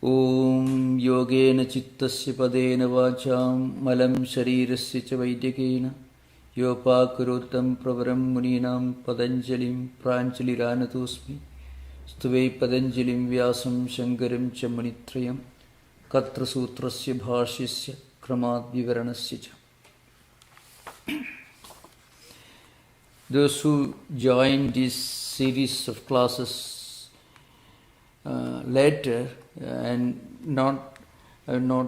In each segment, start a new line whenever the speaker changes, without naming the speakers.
Om yogena chittasya padena vacham malam sharirasya cha vaidikena yopakurutam pravaram muninam patanjalim pranchaliranatosmi stuvei patanjalim vyasam shankaram cha munitrayam katra sutrasya bhashyasya kramat vivaranasya cha. Those who join this series of classes later and not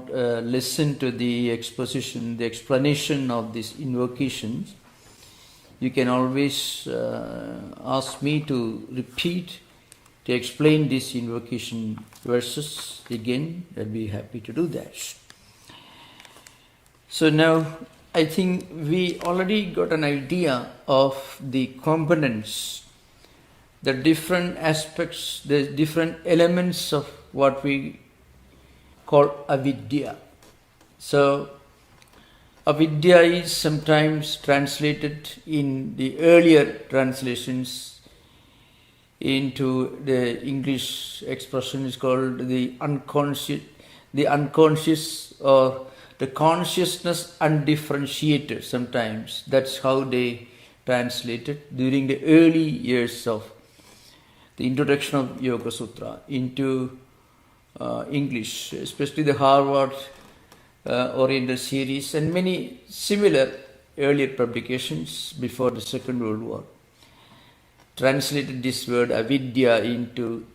listen to the exposition, the explanation of these invocations, you can always ask me to repeat, to explain this invocation verses again. I'll be happy to do that. So now I think we already got an idea of the components, the different aspects, the different elements of what we call avidya. So avidya is sometimes translated in the earlier translations into the English expression is called the unconscious or the consciousness undifferentiated sometimes. That's how they translate it during the early years of the introduction of Yoga Sutra into English, especially the Harvard oriented series and many similar earlier publications before the Second World War translated this word avidya into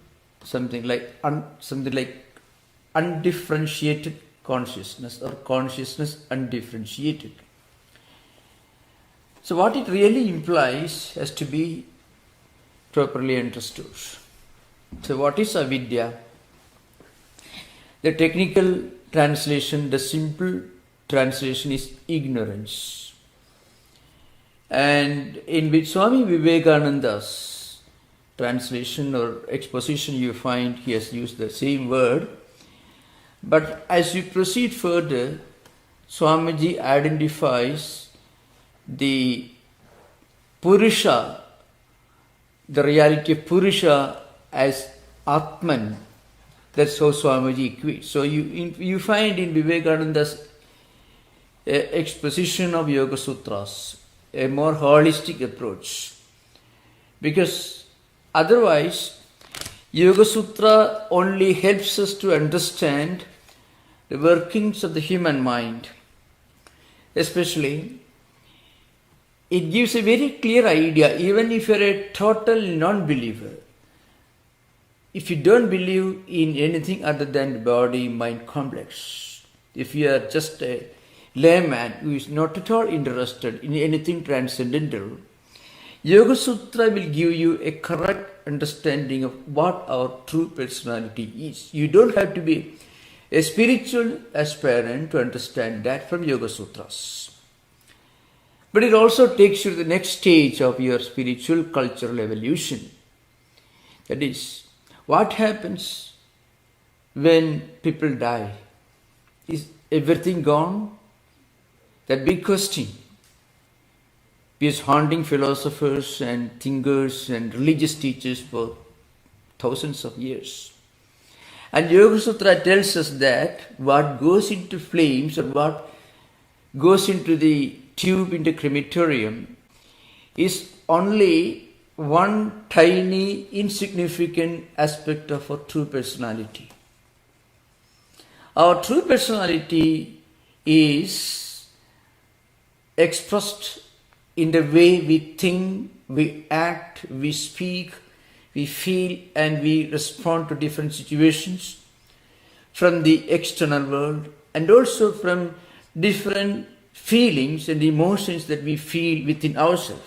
something like undifferentiated consciousness or consciousness undifferentiated. So what it really implies has to be properly understood. So what is avidya? The technical translation, the simple translation is ignorance. And in Swami Vivekananda's translation or exposition, you find he has used the same word. But as you proceed further, Swamiji identifies the Purusha, the reality of Purusha as Atman. That's how Swamiji equates. So you find in Vivekananda's exposition of Yoga Sutras a more holistic approach. Because otherwise, Yoga Sutra only helps us to understand the workings of the human mind. Especially, it gives a very clear idea, even if you're a total non-believer. If you don't believe in anything other than the body-mind complex, if you are just a layman who is not at all interested in anything transcendental, Yoga Sutra will give you a correct understanding of what our true personality is. You don't have to be a spiritual aspirant to understand that from Yoga Sutras. But it also takes you to the next stage of your spiritual cultural evolution. That is, what happens when people die? Is everything gone? That big question is haunting philosophers and thinkers and religious teachers for thousands of years. And Yoga Sutra tells us that what goes into flames or what goes into the tube in the crematorium is only one tiny, insignificant aspect of our true personality. Our true personality is expressed in the way we think, we act, we speak, we feel, and we respond to different situations from the external world and also from different feelings and emotions that we feel within ourselves.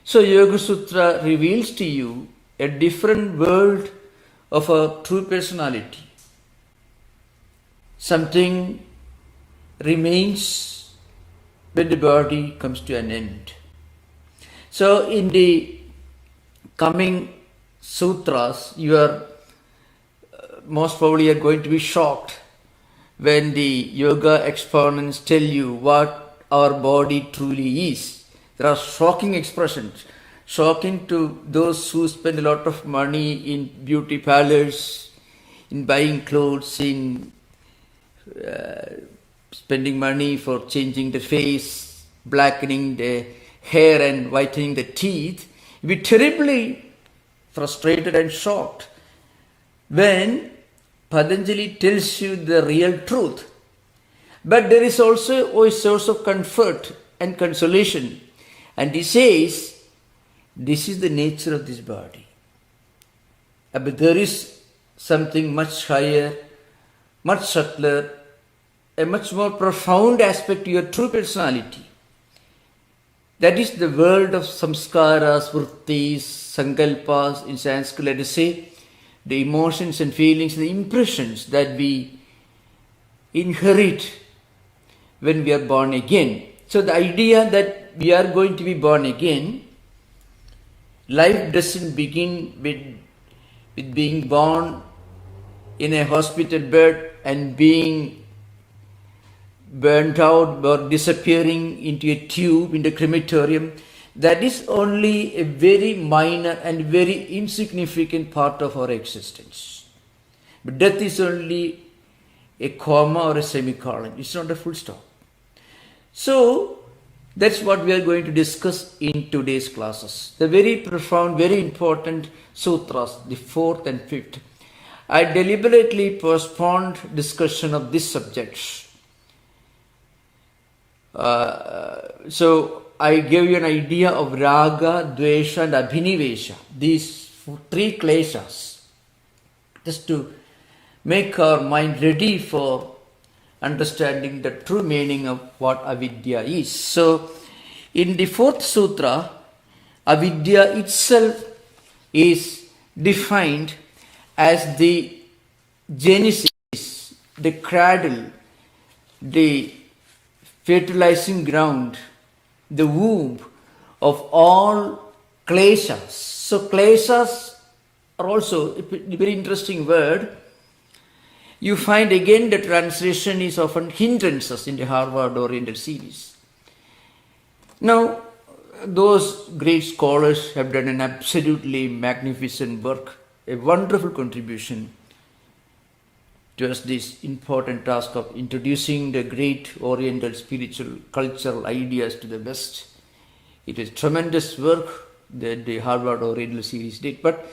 So Yoga Sutra reveals to you a different world of a true personality. Something remains when the body comes to an end. So in the coming sutras, you are most probably are going to be shocked when the yoga exponents tell you what our body truly is. There are shocking expressions, shocking to those who spend a lot of money in beauty parlors, in buying clothes, in spending money for changing the face, blackening the hair and whitening the teeth, you'll be terribly frustrated and shocked when Patanjali tells you the real truth. But there is also a source of comfort and consolation. And he says, this is the nature of this body. But there is something much higher, much subtler, a much more profound aspect to your true personality. That is the world of samskaras, vrittis, sankalpas, in Sanskrit, let us say, the emotions and feelings, the impressions that we inherit when we are born again. So the idea that we are going to be born again, life doesn't begin with being born in a hospital bed and being burnt out or disappearing into a tube in the crematorium. That is only a very minor and very insignificant part of our existence. But death is only a comma or a semicolon. It's not a full stop. So that's what we are going to discuss in today's classes. The very profound, very important sutras, the 4th and 5th. I deliberately postponed discussion of this subject. So I gave you an idea of raga, dvesha and abhinivesha. These 3 kleshas. Just to make our mind ready for understanding the true meaning of what avidya is. So, in the 4th sutra, avidya itself is defined as the genesis, the cradle, the fertilizing ground, the womb of all kleshas. So, kleshas are also a very interesting word. You find again the translation is often hindrances in the Harvard-oriented series. Now, those great scholars have done an absolutely magnificent work, a wonderful contribution towards this important task of introducing the great Oriental spiritual cultural ideas to the West. It is tremendous work that the Harvard-Oriental series did. But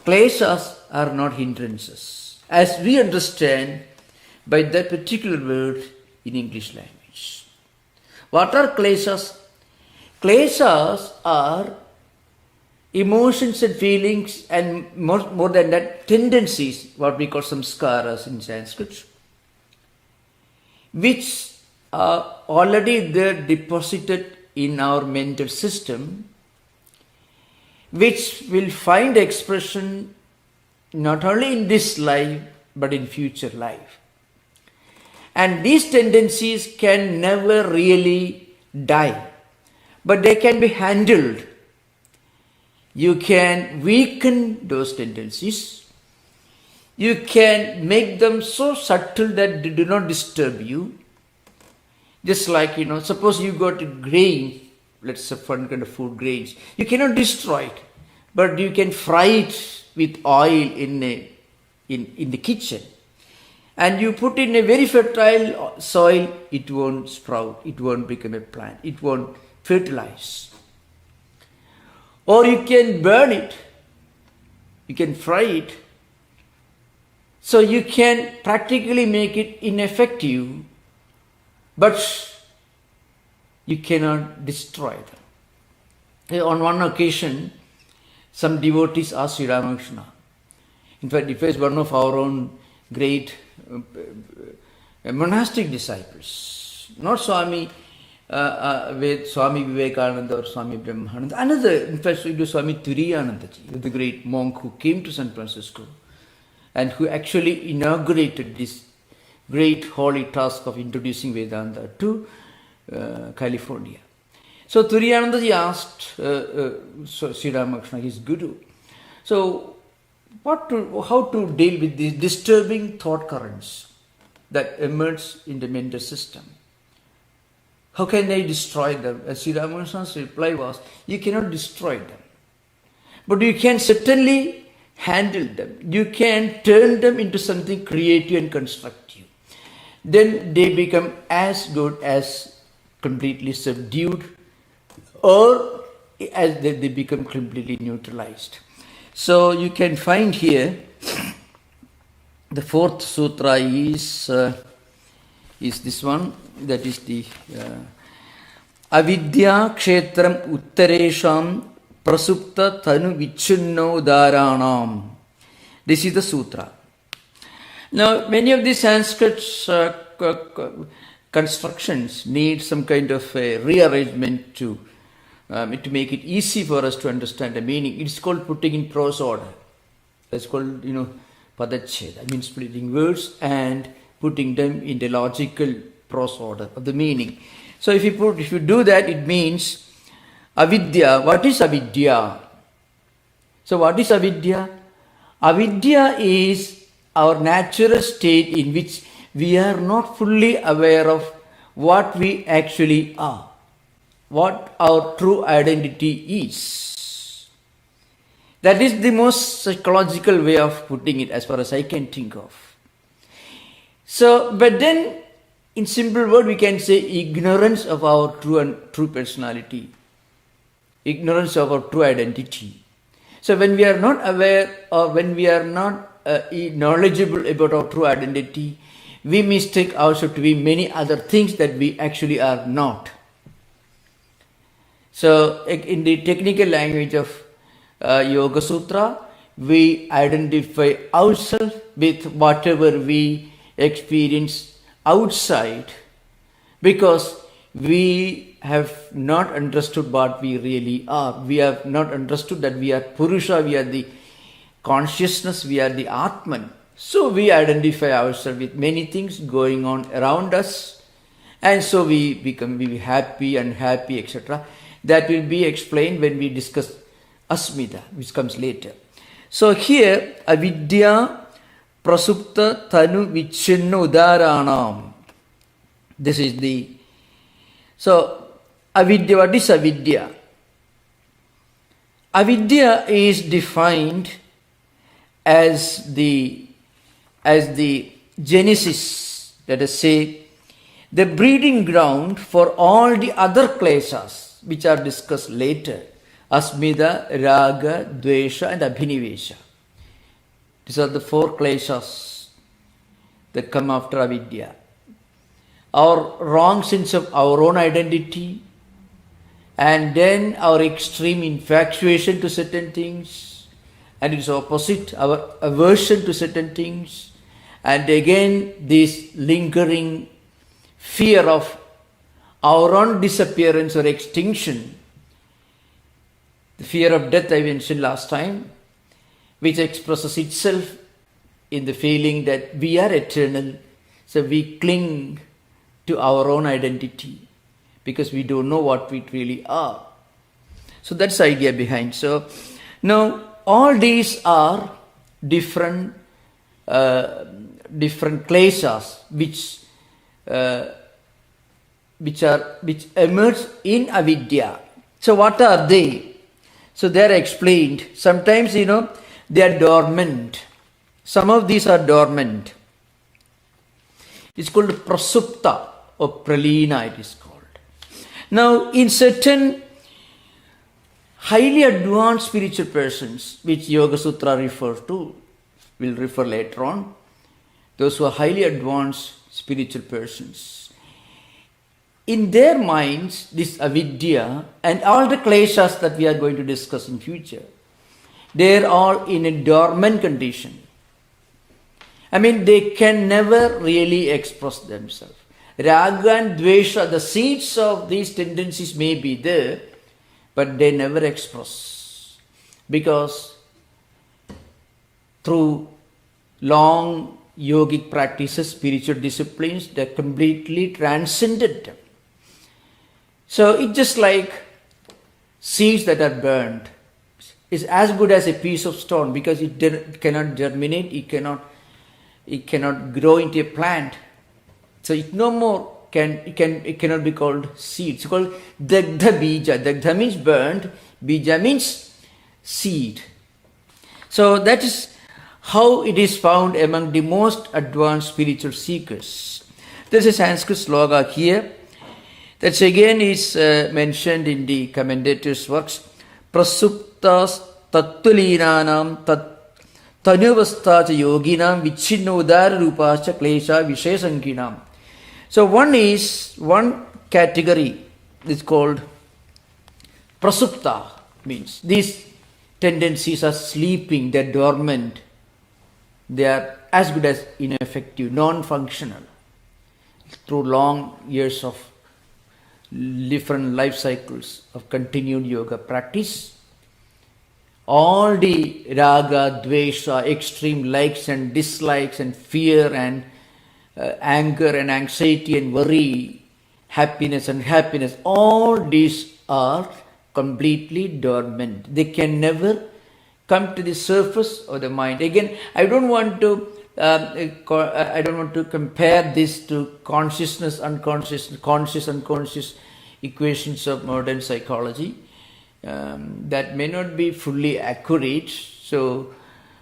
kleshas are not hindrances, as we understand by that particular word in English language. What are kleshas? Kleshas are emotions and feelings, and more than that, tendencies, what we call samskaras in Sanskrit, which are already there deposited in our mental system, which will find expression not only in this life, but in future life. And these tendencies can never really die, but they can be handled. You can weaken those tendencies. You can make them so subtle that they do not disturb you. Just like, suppose you got a grain, let's say one kind of food, grains. You cannot destroy it, but you can fry it with oil in the kitchen. And you put in a very fertile soil, it won't sprout, it won't become a plant, it won't fertilize. Or you can burn it, you can fry it, so you can practically make it ineffective, but you cannot destroy them. On one occasion, some devotees asked Sri Ramakrishna. In fact, it was one of our own great monastic disciples, not Swami Vivekananda or Swami Brahmananda. Another, in fact, it was Swami Turiyanandaji, the great monk who came to San Francisco and who actually inaugurated this great holy task of introducing Vedanta to California. So Turiyanandaji asked Sri Ramakrishna, his guru, so how to deal with these disturbing thought currents that emerge in the mental system? How can they destroy them? And Sri Ramakrishna's reply was, you cannot destroy them, but you can certainly handle them. You can turn them into something creative and constructive. Then they become as good as completely subdued, or as they become completely neutralized. So you can find here the fourth sutra is this one, that is the avidya kshetram uttaresham prasupta tanu vichunno dharanam. This is the sutra. Now many of these Sanskrit constructions need some kind of a rearrangement to make it easy for us to understand the meaning. It's called putting in prose order. It's called, padacheda. That means splitting words and putting them in the logical prose order of the meaning. So if you do that, it means avidya. What is avidya? So what is avidya? Avidya is our natural state in which we are not fully aware of what we actually are, what our true identity is. That is the most psychological way of putting it, as far as I can think of. So, but then in simple word we can say ignorance of our true personality, ignorance of our true identity. So when we are not aware, or when we are not knowledgeable about our true identity, we mistake ourselves to be many other things that we actually are not. So in the technical language of Yoga Sutra, we identify ourselves with whatever we experience outside, because we have not understood what we really are. We have not understood that we are Purusha, we are the consciousness, we are the Atman. So we identify ourselves with many things going on around us, and so we become happy, unhappy, etc. That will be explained when we discuss asmita, which comes later. So here, avidya prasupta tanu vichinna udaranam. This is the... So, avidya, what is avidya? Avidya is defined as the genesis, let us say, the breeding ground for all the other kleshas which are discussed later. Asmita, raga, dvesha and abhinivesha. These are the four kleshas that come after avidya. Our wrong sense of our own identity, and then our extreme infatuation to certain things, and its opposite, our aversion to certain things, and again this lingering fear of our own disappearance or extinction. The fear of death I mentioned last time, which expresses itself in the feeling that we are eternal, so we cling to our own identity because we don't know what we really are. So that's the idea behind. So now all these are different kleshas which emerge in avidya. So what are they? So they are explained. Sometimes they are dormant. Some of these are dormant. It's called prasupta or pralina, it is called. Now in certain highly advanced spiritual persons, which Yoga Sutra refers to, we'll refer later on, those who are highly advanced spiritual persons, in their minds, this avidya and all the kleshas that we are going to discuss in future, they are all in a dormant condition. I mean, they can never really express themselves. Raga and dvesha, the seeds of these tendencies may be there, but they never express. Because through long yogic practices, spiritual disciplines, they completely transcended them. So it's just like seeds that are burned. It's as good as a piece of stone because it cannot germinate, it cannot grow into a plant. So it no more it cannot be called seed. It's called dagdha bija. Dagdha means burned, bija means seed. So that is how it is found among the most advanced spiritual seekers. There's a Sanskrit sloga here that again is mentioned in the commentators' works. Prasuptas tattvalinanam tanuvastha cha yoginam vichinodara rupacha klesha vishesankinam. So one category is called prasupta, means these tendencies are sleeping, they're dormant, they are as good as ineffective, non-functional. Through long years of different life cycles of continued yoga practice, all the raga, dvesha, extreme likes and dislikes and fear and anger and anxiety and worry, happiness and unhappiness, all these are completely dormant. They can never come to the surface of the mind. Again, I don't want to compare this to consciousness, unconscious, conscious, unconscious equations of modern psychology. That may not be fully accurate. So,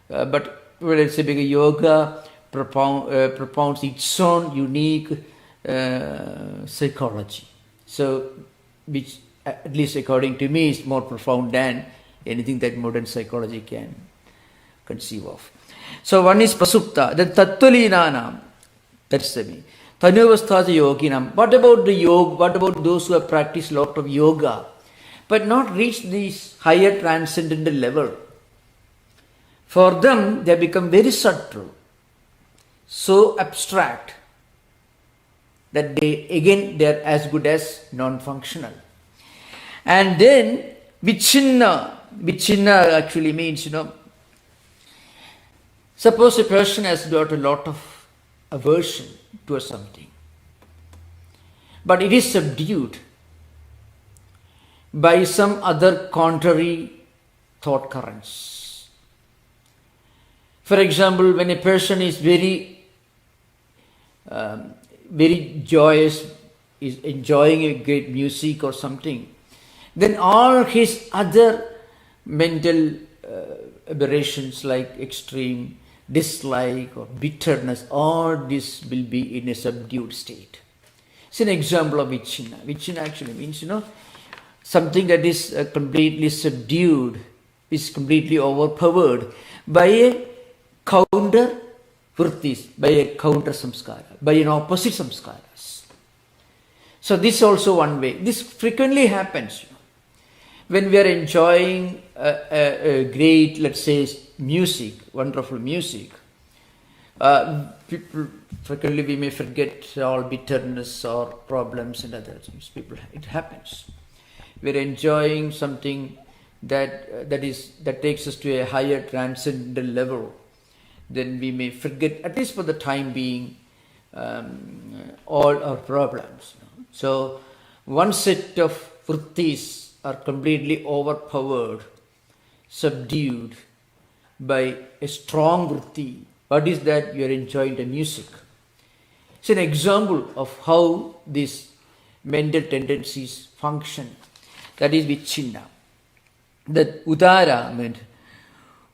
but let's say because yoga propounds its own unique psychology. So, which at least according to me is more profound than anything that modern psychology can conceive of. So one is prasupta, then tattvalinanam, that's the meaning. Tanuvastha yoginam. What about the yoga? What about those who have practiced a lot of yoga but not reached this higher transcendental level? For them, they become very subtle, so abstract that they are as good as non-functional. And then vichinna actually means, suppose a person has got a lot of aversion towards something, but it is subdued by some other contrary thought currents. For example, when a person is very joyous, is enjoying a great music or something, then all his other mental aberrations like extreme dislike or bitterness, all this will be in a subdued state. It's an example of vichinna. Vichinna actually means, something that is completely subdued, is completely overpowered by a counter vrittis, by a counter samskara, by an opposite samskaras. So this is also one way. This frequently happens. When we are enjoying a great, let's say, music, wonderful music, people frequently we may forget all bitterness or problems and other things. It happens. We're enjoying something that takes us to a higher transcendental level. Then we may forget, at least for the time being, all our problems. So one set of vrittis are completely overpowered, subdued by a strong vritti. What is that? You are enjoying the music. It's an example of how these mental tendencies function. That is vichinna. That udara meant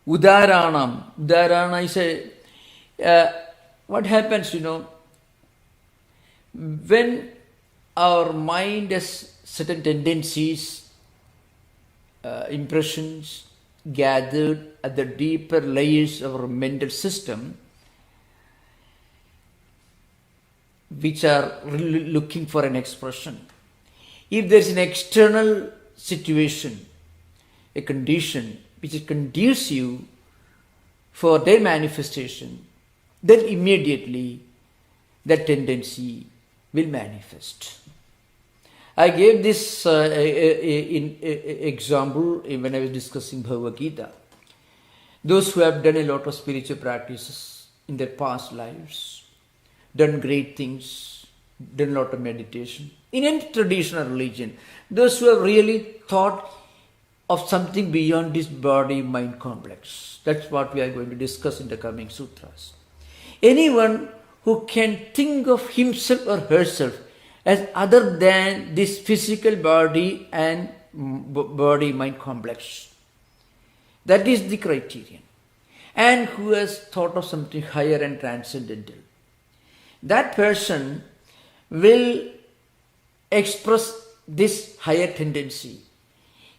udaranam. Udarana is what happens, when our mind has certain tendencies, impressions gathered at the deeper layers of our mental system, which are looking for an expression. If there is an external situation, a condition which is conducive for their manifestation, then immediately that tendency will manifest. I gave this example when I was discussing Bhagavad Gita. Those who have done a lot of spiritual practices in their past lives, done great things, done a lot of meditation, in any traditional religion, those who have really thought of something beyond this body-mind complex. That's what we are going to discuss in the coming sutras. Anyone who can think of himself or herself as other than this physical body and body-mind complex. That is the criterion. and who has thought of something higher and transcendental. That person will express this higher tendency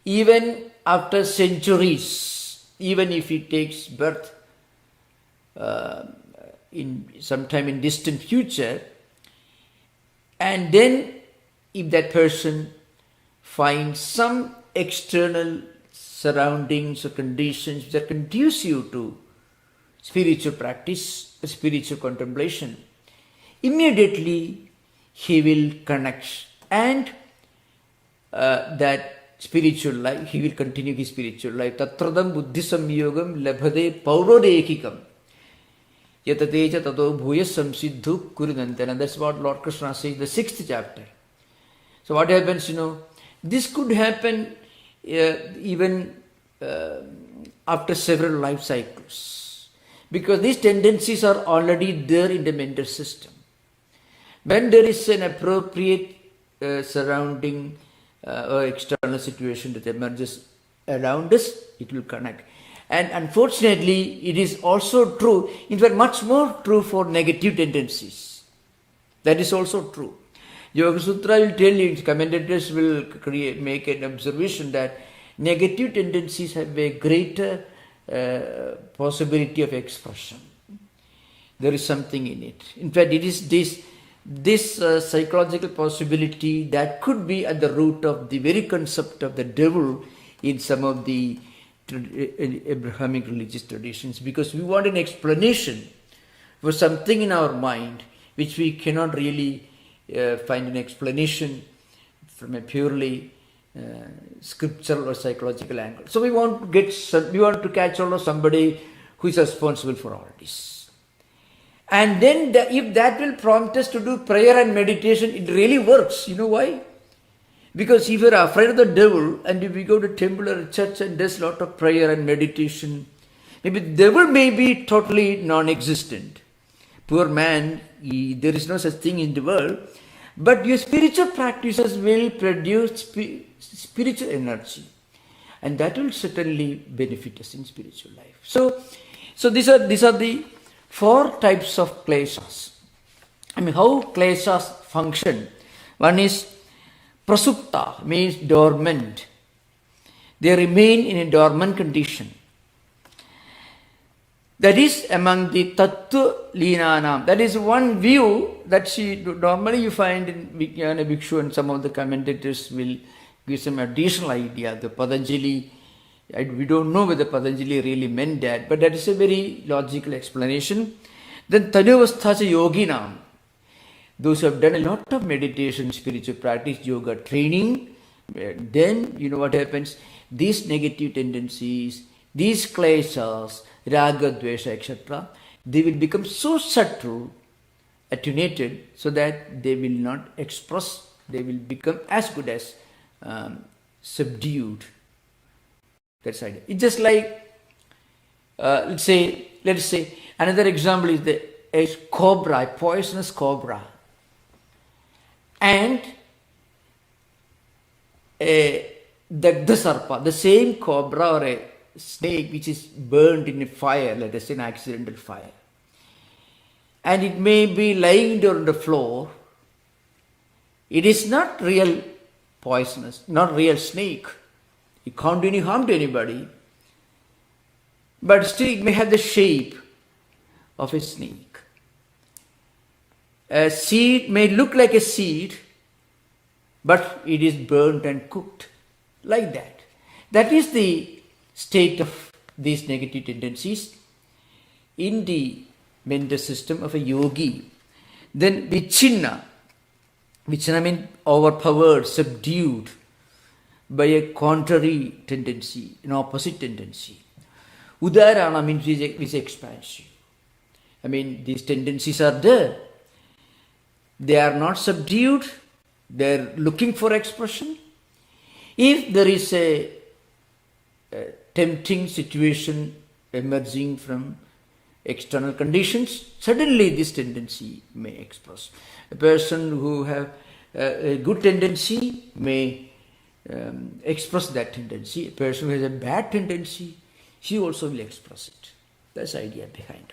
even after centuries, even if he takes birth in sometime in distant future, and then if that person finds some external surroundings or conditions that are conducive to spiritual practice, spiritual contemplation, immediately he will connect, and that spiritual life, he will continue his spiritual life. Tatradam buddhisam yogam labhade paurodekikam yatateja tato bhuya samsiddhu kurinantana. That's what Lord Krishna says in the 6th chapter. So what happens, this could happen even after several life cycles, because these tendencies are already there in the mental system. When there is an appropriate surrounding or external situation that emerges around us, it will connect. And unfortunately, it is also true, in fact much more true for negative tendencies. That is also true. Yoga Sutra will tell you, commentators will make an observation that negative tendencies have a greater possibility of expression. There is something in it. In fact, it is this psychological possibility that could be at the root of the very concept of the devil in some of the Abrahamic religious traditions, because we want an explanation for something in our mind which we cannot really find an explanation from a purely scriptural or psychological angle. So we want to catch hold of somebody who is responsible for all this. And then if that will prompt us to do prayer and meditation, it really works. You know why? Because if you are afraid of the devil, and if we go to temple or church and does a lot of prayer and meditation, maybe the devil may be totally non-existent. Poor man, there is no such thing in the world. But your spiritual practices will produce spiritual energy, and that will certainly benefit us in spiritual life. So these are the 4 types of kleshas. How kleshas function. One is prasupta, means dormant. They remain in a dormant condition. That is among the tattva linanam. That is one view that normally you find in Vijnana Bhikshu, and some of the commentators will give some additional idea. The Patanjali, we don't know whether Patanjali really meant that, but that is a very logical explanation. Then Tanuvasthacha yoginam. Those who have done a lot of meditation, spiritual practice, yoga training, then you know what happens. These negative tendencies, these kleshas, raga, dvesha, etc., they will become so subtle, attenuated, so that they will not express, they will become as good as subdued. That's the idea. It's just like, let's say, another example is a cobra, a poisonous cobra, and the sarpa, the same cobra or a snake which is burned in a fire, let us say an accidental fire, and it may be lying there on the floor. It is not real poisonous, not real snake. It can't do any harm to anybody, but still it may have the shape of a snake. A seed may look like a seed, but it is burnt and cooked like that. That is the state of these negative tendencies in the mental system of a yogi. Then vichinna means overpowered, subdued by a contrary tendency, an opposite tendency. Udarana means which expansive. These tendencies are there. They are not subdued. They are looking for expression. If there is a tempting situation emerging from external conditions, suddenly this tendency may express. A person who have a good tendency may express that tendency. A person who has a bad tendency, he also will express it. That's the idea behind.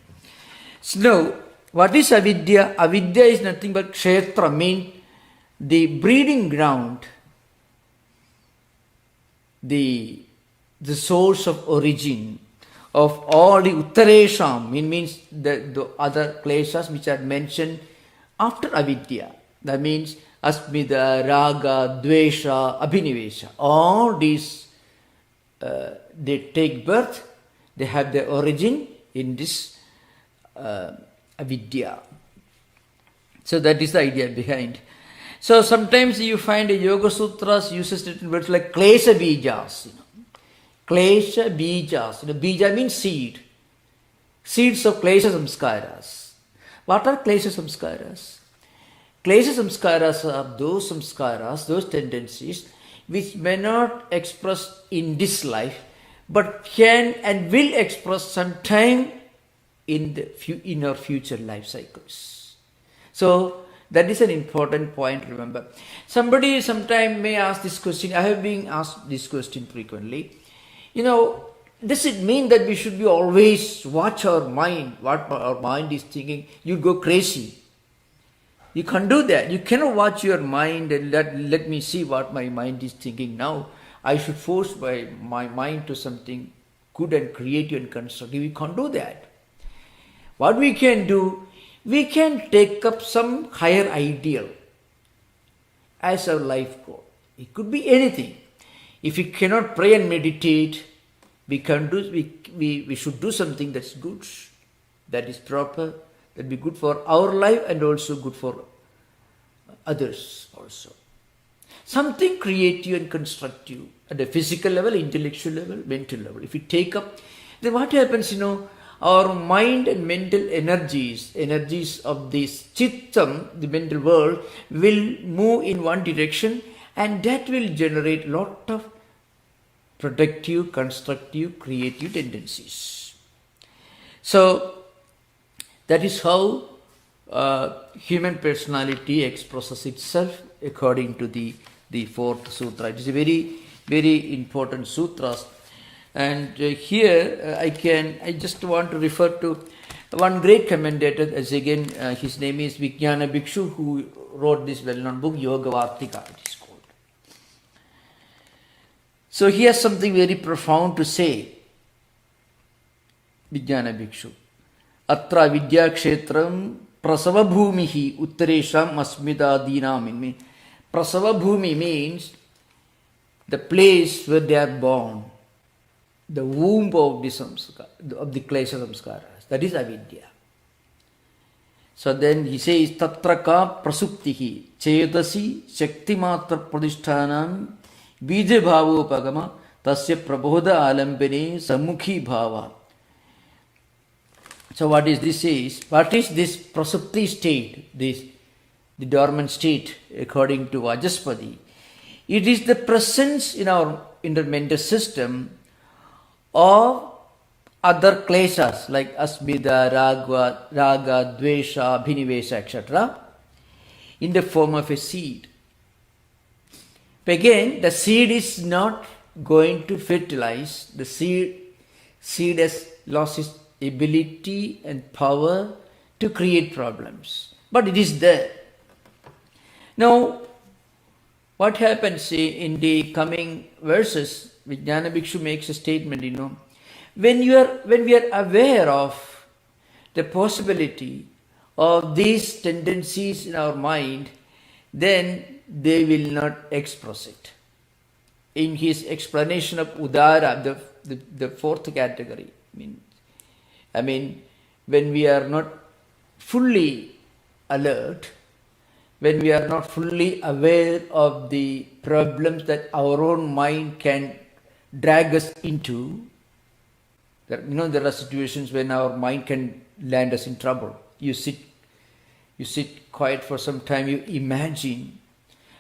So now, what is avidya? Avidya is nothing but kshetra, means the breeding ground, the source of origin of all the uttaresham, means the other kleshas which are mentioned after avidya. That means asmida, raga, dvesha, abhinivesha. All these, they take birth, they have their origin in this avidya. So that is the idea behind. So sometimes you find a Yoga Sutras uses certain words like klesha bijas. Klesha bijas. Bija means seed. Seeds of klesha samskaras. What are klesha samskaras? Klesha samskaras are those samskaras, those tendencies which may not express in this life, but can and will express sometime in our future life cycles. So that is an important point, remember. Somebody sometime may ask this question. I have been asked this question frequently. Does it mean that we should be always watch our mind, what our mind is thinking? You go crazy. You can't do that. You cannot watch your mind and let me see what my mind is thinking now. I should force my mind to something good and creative and constructive. We can't do that. What we can do, we can take up some higher ideal as our life goal. It could be anything. If we cannot pray and meditate, we should do something that's good, that is proper, that be good for our life and also good for others also. Something creative and constructive at the physical level, intellectual level, mental level. If we take up, then what happens, our mind and mental energies of this chittam, the mental world, will move in one direction, and that will generate lot of productive, constructive, creative tendencies. So that is how human personality expresses itself according to the fourth sutra. It is a very, very important sutra. And here I just want to refer to one great commentator, as again his name is Vijnana Bhikshu, who wrote this well-known book, Yoga Vartika, it is called. So he has something very profound to say, Vijnana Bhikshu. Atra vidya kshetram prasava bhumihi uttaresham asmidadinam. Prasava bhumi means the place where they are born, the womb of the klesha samskaras. That is avidya. So then he says, tatraka prasuptihi chetasi shaktimatra pradhishthanam bija bhavopagama tasya prabodha alambane sammukhi bhava. So what is this? What is this prasupti state, the dormant state according to Vajaspati? It is the presence in our mental system of other kleshas like asmida, raga, dvesha, abhinivesha, etc. in the form of a seed. But again, the seed is not going to fertilize. The seed has lost its ability and power to create problems. But it is there. Now, what happens in the coming verses, Vijnana Bhikshu makes a statement, when we are aware of the possibility of these tendencies in our mind, then they will not express it. In his explanation of Udara, the fourth category, I mean, when we are not fully alert, when we are not fully aware of the problems that our own mind can drag us into, there are situations when our mind can land us in trouble. You sit quiet for some time, you imagine,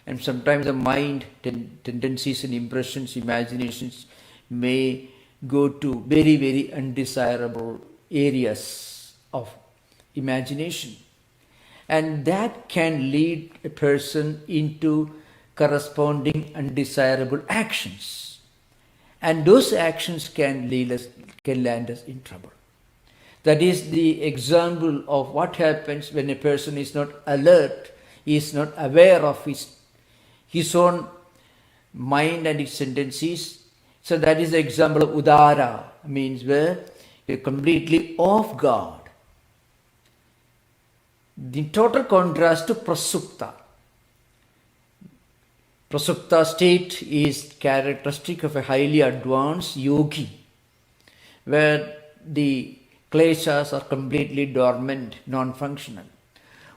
and sometimes the mind tendencies and impressions, imaginations may go to very, very undesirable areas of imagination. And that can lead a person into corresponding undesirable actions. And those actions can land us in trouble. That is the example of what happens when a person is not alert, is not aware of his own mind and its tendencies. So that is the example of udara, means where you're completely off guard. The total contrast to prasupta. Prasupta state is characteristic of a highly advanced yogi, where the kleshas are completely dormant, non-functional.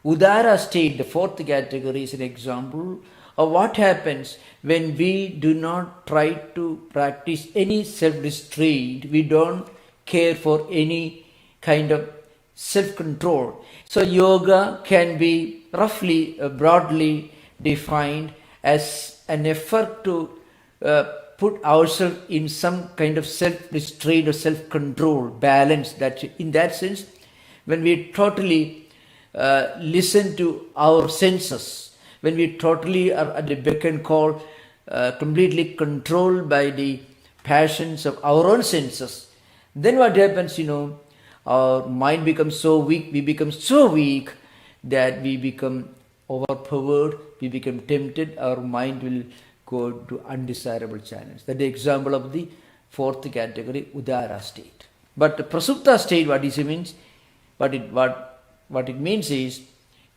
Udara state, the fourth category, is an example of what happens when we do not try to practice any self-restraint, we don't care for any kind of self-control. So yoga can be roughly, broadly defined as an effort to put ourselves in some kind of self-restraint or self-control, balance. That in that sense, when we totally listen to our senses, when we totally are at the beck and call, completely controlled by the passions of our own senses, then what happens, our mind becomes so weak, we become so weak that we become overpowered, we become tempted, our mind will go to undesirable channels. That's the example of the fourth category, udara state. But the prasupta state, what it means, what it means is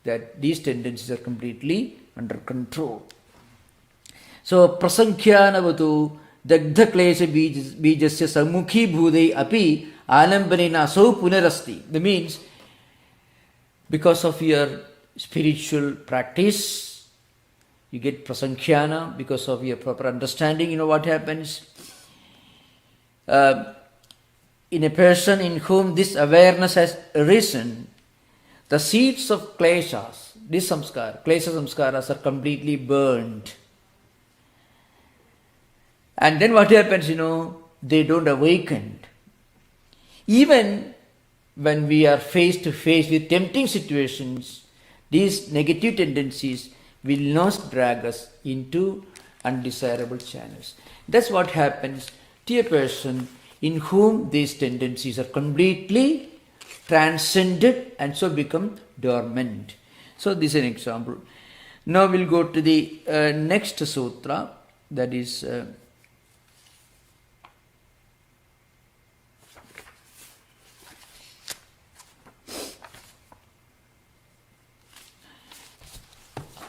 that these tendencies are completely under control. So prasankhyanavatu dagdha klesha bijasya sammukhi bhudai api alambanena asau punarasti. That means because of your spiritual practice, you get prasankhyana. Because of your proper understanding, what happens? In a person in whom this awareness has arisen, the seeds of kleshas, this samskara, klesha samskaras are completely burned. And then what happens, they don't awaken. Even when we are face to face with tempting situations, these negative tendencies will not drag us into undesirable channels. That's what happens to a person in whom these tendencies are completely transcended and so become dormant. So this is an example. Now we'll go to the next sutra, that is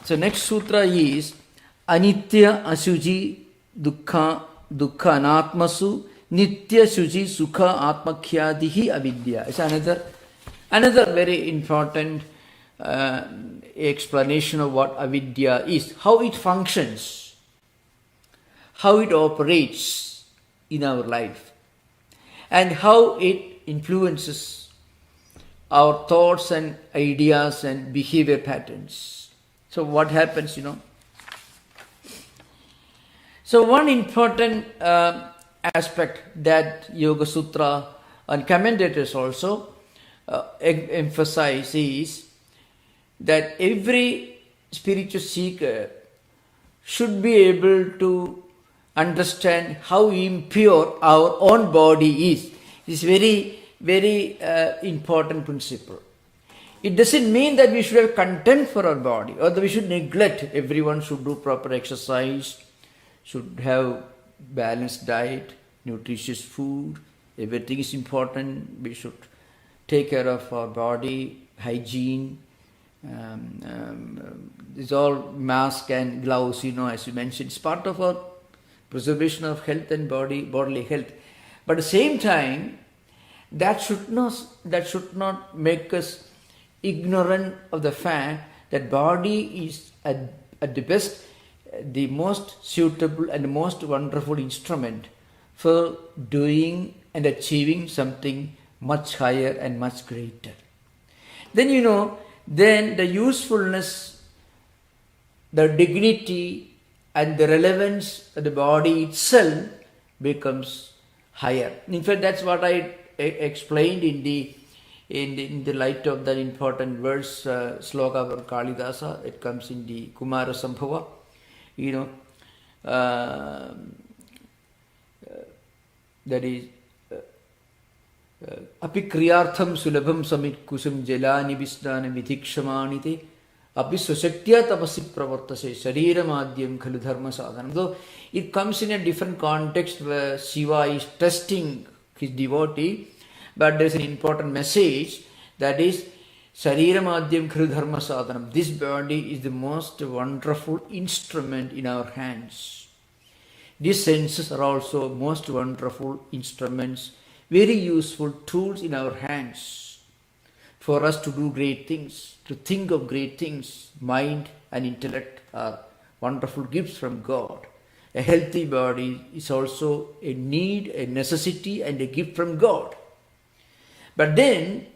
so next sutra is Anitya Asuji Dukkha Anatmasu Nitya Suji Sukha Atmakhyadihi Avidya. It's another very important explanation of what avidya is, how it functions, how it operates in our life, and how it influences our thoughts and ideas and behavior patterns. So what happens, So one important aspect that Yoga Sutra and commentators also emphasize is that every spiritual seeker should be able to understand how impure our own body is. It's very, very important principle. It doesn't mean that we should have contempt for our body or that we should neglect. Everyone should do proper exercise, should have balanced diet, nutritious food. Everything is important. We should take care of our body, hygiene. It's all mask and gloves, as you mentioned. It's part of our preservation of health and bodily health. But at the same time, that should not make us ignorant of the fact that body is at the best, the most suitable and the most wonderful instrument for doing and achieving something much higher and much greater. Then then the usefulness, the dignity and the relevance of the body itself becomes higher. In fact, that's what I explained in the light of that important verse, sloka of Kalidasa. It comes in the Kumara Sambhava. That is Api kriyartham sulabham samit kusum jalani visnana vidhikshamanite api susaktya tapasi pravartase sharira madhyam khalu dharma sadhanam. Though it comes in a different context where Shiva is testing his devotee, but there is an important message, that is sharira madhyam khalu dharma sadhanam. This body is the most wonderful instrument in our hands. These senses are also most wonderful instruments, very useful tools in our hands for us to do great things, to think of great things. Mind and intellect are wonderful gifts from God. A healthy body is also a need, a necessity, and a gift from God. But then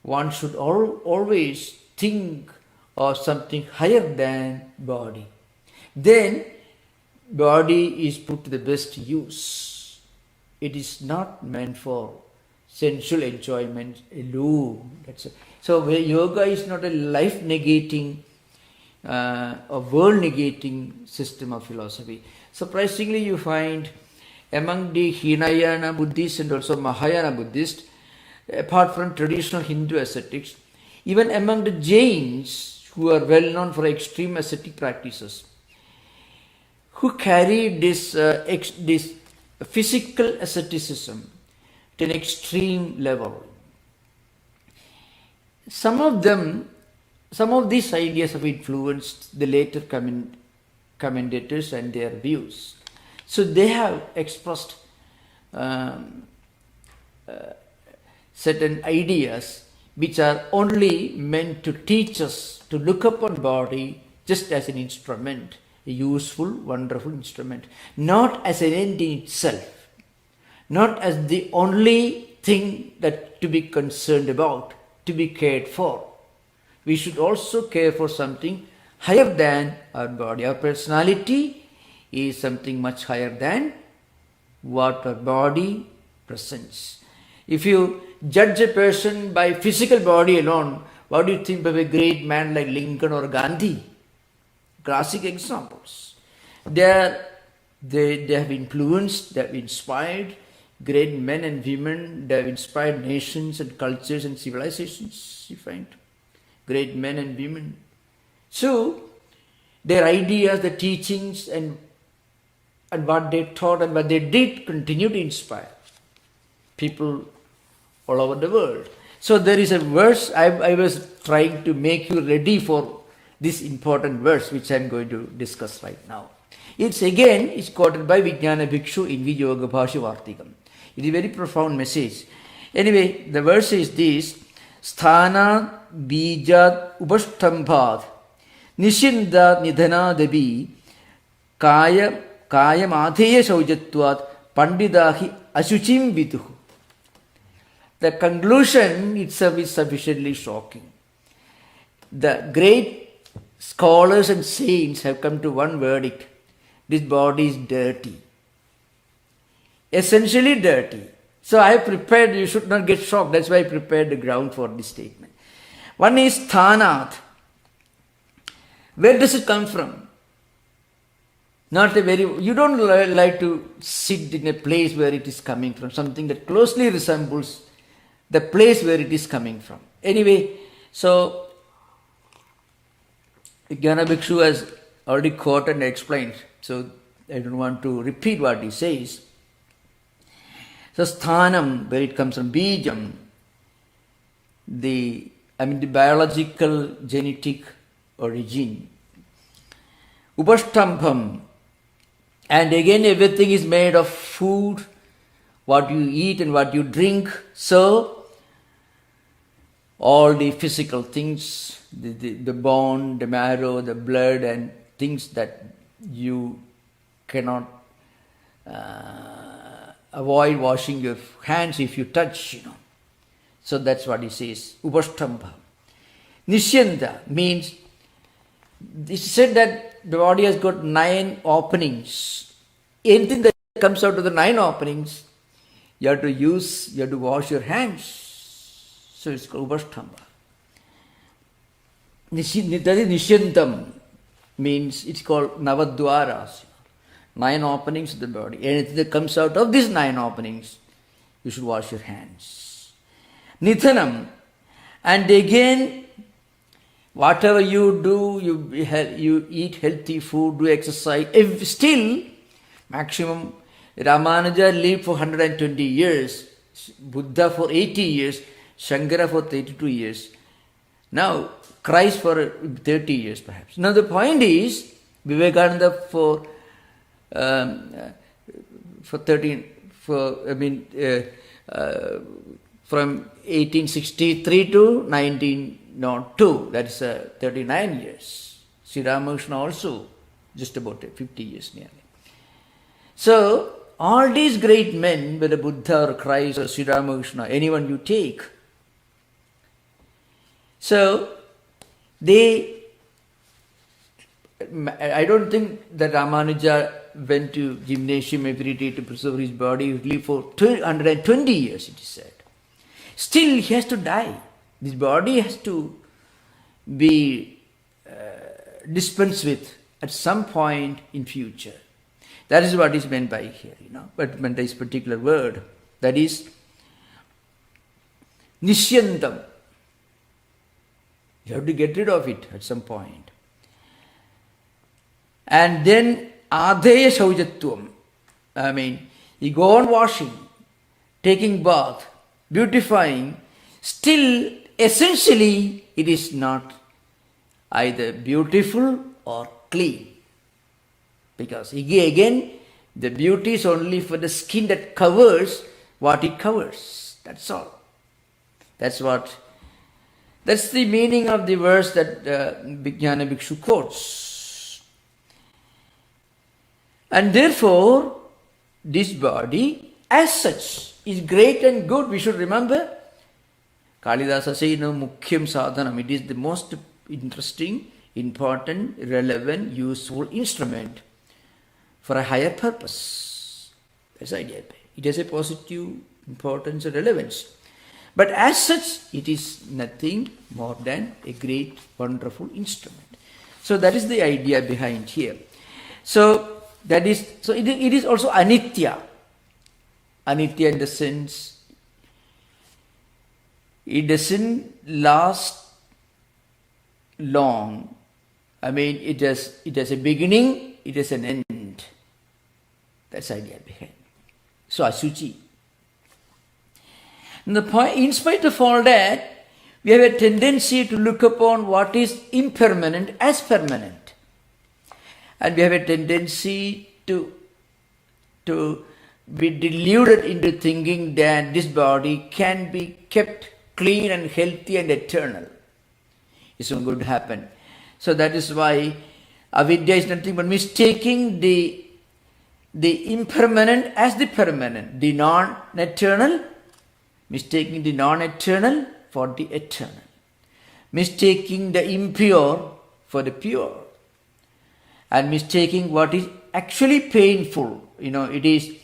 one should always think of something higher than body. Then body is put to the best use. It is not meant for sensual enjoyment alone. So yoga is not a life-negating or world-negating system of philosophy. Surprisingly, you find among the Hinayana Buddhists and also Mahayana Buddhists, apart from traditional Hindu ascetics, even among the Jains, who are well known for extreme ascetic practices, who carry this physical asceticism to an extreme level. Some of these ideas have influenced the later commentators and their views. So they have expressed certain ideas which are only meant to teach us to look upon body just as an instrument, a useful, wonderful instrument, not as an end in itself, not as the only thing that to be concerned about, to be cared for. We should also care for something higher than our body. Our personality is something much higher than what our body presents. If you judge a person by physical body alone, what do you think of a great man like Lincoln or Gandhi? Classic examples. They have influenced, they have inspired great men and women, they have inspired nations and cultures and civilizations, you find. Great men and women. So, their ideas, the teachings and what they taught and what they did continue to inspire people all over the world. So there is a verse, I was trying to make you ready for this important verse which I am going to discuss right now. It's quoted by Vijnana Bhikshu in Viyoga Bhashya Vartikam. It is a very profound message. Anyway, the verse is this: Sthana Bijat Upashtambhat Nishinda Nidhanadabi Kaya Matheya Saujatvat Pandidahi Asuchim Viduhu. The conclusion itself is sufficiently shocking. The great scholars and saints have come to one verdict: this body is dirty. Essentially dirty. So I have prepared, you should not get shocked, that's why I prepared the ground for this statement. One is Thanat. Where does it come from? You don't like to sit in a place where it is coming from, something that closely resembles the place where it is coming from. Anyway, so Vijnana Bhikshu has already quoted and explained, so I don't want to repeat what he says. So sthanam, where it comes from, bijam, the biological genetic origin. Upashtambham, and again everything is made of food, what you eat and what you drink. So all the physical things, the bone, the marrow, the blood and things that you cannot avoid washing your hands if you touch, So that's what he says, Upashtambha. Nishyanta means, it said that the body has got 9 openings. Anything that comes out of the 9 openings, you have to wash your hands. So it's called Upashtambha. Nishyantam means, it's called Navadwaras. 9 openings of the body. Anything that comes out of these 9 openings you should wash your hands. Nithanam, and again, whatever you do, you eat healthy food, do exercise, if still, maximum, Ramanuja lived for 120 years, Buddha for 80 years, Shankara for 32 years, now Christ for 30 years perhaps. Now the point is, Vivekananda from 1863 to 1902, that is 39 years. Sri Ramakrishna also just about 50 years nearly. So, all these great men, whether Buddha or Christ or Sri Ramakrishna, anyone you take, so I don't think that Ramanuja went to gymnasium every day to preserve his body. He lived for 220 years, it is said. Still, he has to die. This body has to be dispensed with at some point in future. That is what is meant by here, but meant by this particular word. That is Nishyantam. You have to get rid of it at some point. And then Adheya Shaujatvam. You go on washing, taking bath, beautifying, still essentially it is not either beautiful or clean. Because again, the beauty is only for the skin that covers what it covers. That's all. That's the meaning of the verse that Vijnana Bhikshu quotes. And therefore, this body as such is great and good. We should remember. Kalidasa says, Mukhyam sadhanam. It is the most interesting, important, relevant, useful instrument for a higher purpose. That's the idea. It has a positive importance and relevance. But as such, it is nothing more than a great, wonderful instrument. So that is the idea behind here. So it is also anitya. Anitya in the sense, it doesn't last long. It has a beginning, it has an end. That's the idea behind. So Asuchi. And the point, in spite of all that, we have a tendency to look upon what is impermanent as permanent. And we have a tendency to be deluded into thinking that this body can be kept clean and healthy and eternal. It's not going to happen. So that is why avidya is nothing but mistaking the impermanent as the permanent, the non-eternal, mistaking the non-eternal for the eternal, mistaking the impure for the pure, and mistaking what is actually painful. It is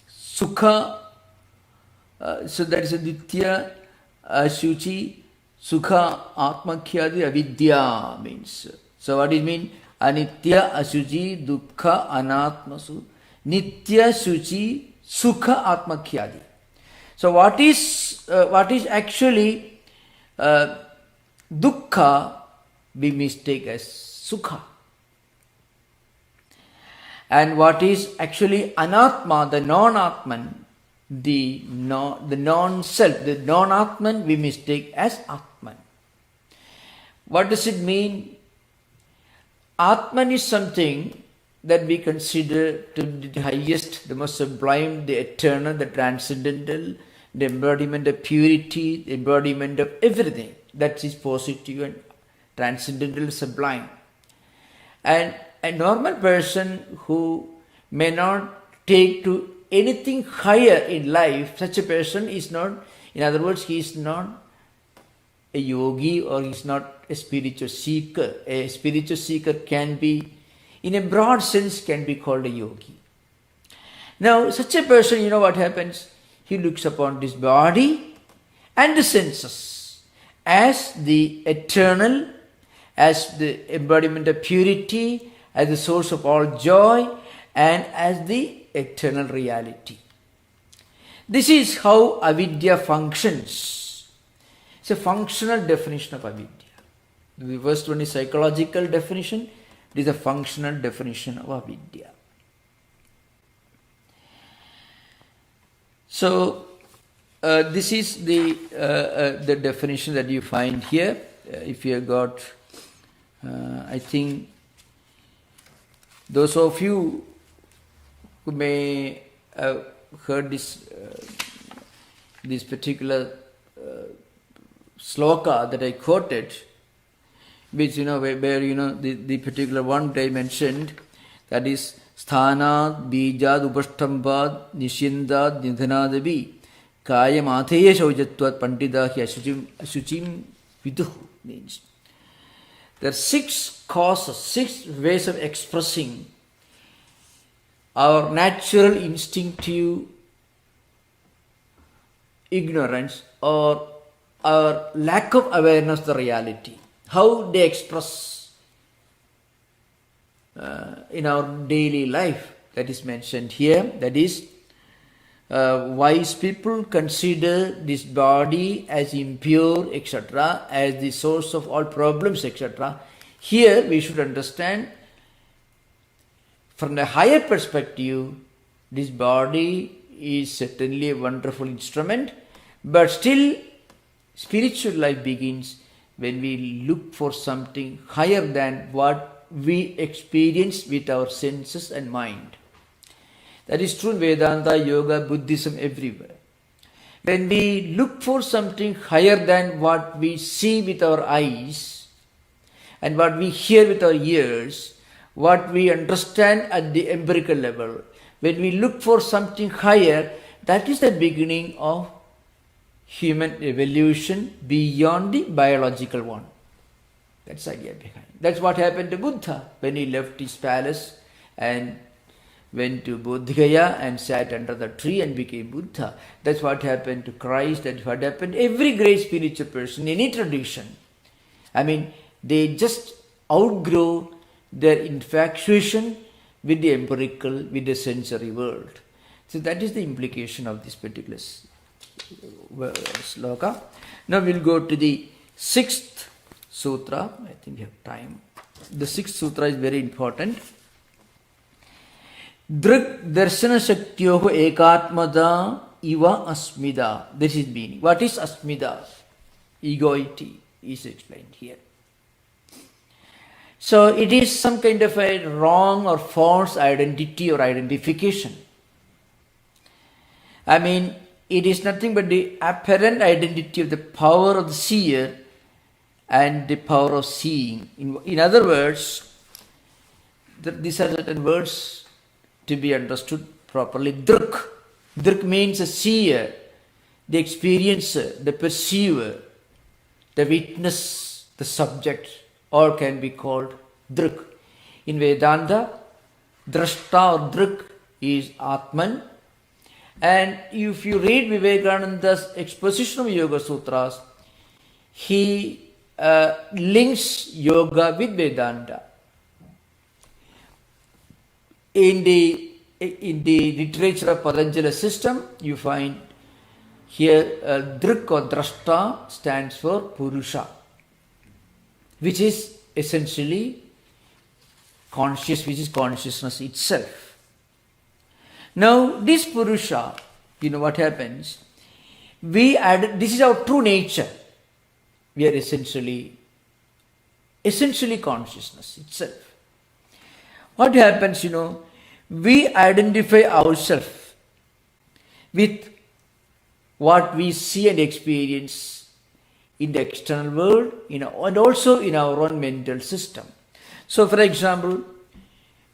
sukha, so that is a ditya, shuchi, sukha, atmakhyadi, avidya means. So what it mean? Anitya, asuchi, dukkha, anatmasu, nitya, shuchi, sukha, atmakhyadi. So what is actually dukkha, we mistake as sukha. And what is actually anatma, the non-atman, the non-self, the non-atman, we mistake as atman. What does it mean? Atman is something that we consider to be the highest, the most sublime, the eternal, the transcendental, the embodiment of purity, the embodiment of everything that is positive and transcendental, sublime. And a normal person who may not take to anything higher in life, such a person is not, in other words, he is not a yogi or he is not a spiritual seeker. A spiritual seeker can be, in a broad sense, can be called a yogi. Now, such a person, what happens? He looks upon this body and the senses as the eternal, as the embodiment of purity, as the source of all joy, and as the eternal reality. This is how avidya functions. It's a functional definition of avidya. The first one is psychological definition. It is a functional definition of avidya. So, this is the definition that you find here. If you have got, I think, those of you who may have heard this particular sloka that I quoted, which where the particular one that I mentioned, that is sthanad bijad upashtambad nishyandad nidhanadavi kaya matheya shaujatvat pandidahi asuchim viduh, means there are 6 causes, 6 ways of expressing our natural instinctive ignorance or our lack of awareness of the reality. How they express in our daily life, that is mentioned here. That is, wise people consider this body as impure, etc., as the source of all problems, etc. Here we should understand, from the higher perspective, this body is certainly a wonderful instrument, but still spiritual life begins when we look for something higher than what we experience with our senses and mind. That is true in Vedanta, Yoga, Buddhism, everywhere. When we look for something higher than what we see with our eyes and what we hear with our ears, what we understand at the empirical level, when we look for something higher, that is the beginning of human evolution beyond the biological one. That's the idea behind. That's what happened to Buddha when he left his palace and went to Bodh Gaya and sat under the tree and became Buddha. That's what happened to Christ. That's what happened to every great spiritual person, any tradition. I mean, they just outgrow their infatuation with the empirical, with the sensory world. So that is the implication of this particular sloka. Now we'll go to the 6th sutra. I think we have time. The 6th sutra is very important. Drik darshana shaktyoho ekatmada iva asmida. This is meaning. What is asmida? Egoity is explained here. So it is some kind of a wrong or false identity or identification. I mean, it is nothing but the apparent identity of the power of the seer and the power of seeing. In other words, these are certain words to be understood properly. Drik. Drik means a seer, the experiencer, the perceiver, the witness, the subject, or can be called Drik. In Vedanta, Drashta or Drik is Atman. And if you read Vivekananda's exposition of Yoga Sutras, he links yoga with Vedanta. In the literature of Patanjali system, you find here Drik or Drashta stands for Purusha, which is essentially conscious, which is consciousness itself. Now, this Purusha, what happens? This is our true nature. We are essentially consciousness itself. What happens, we identify ourselves with what we see and experience in the external world, and also in our own mental system. So, for example,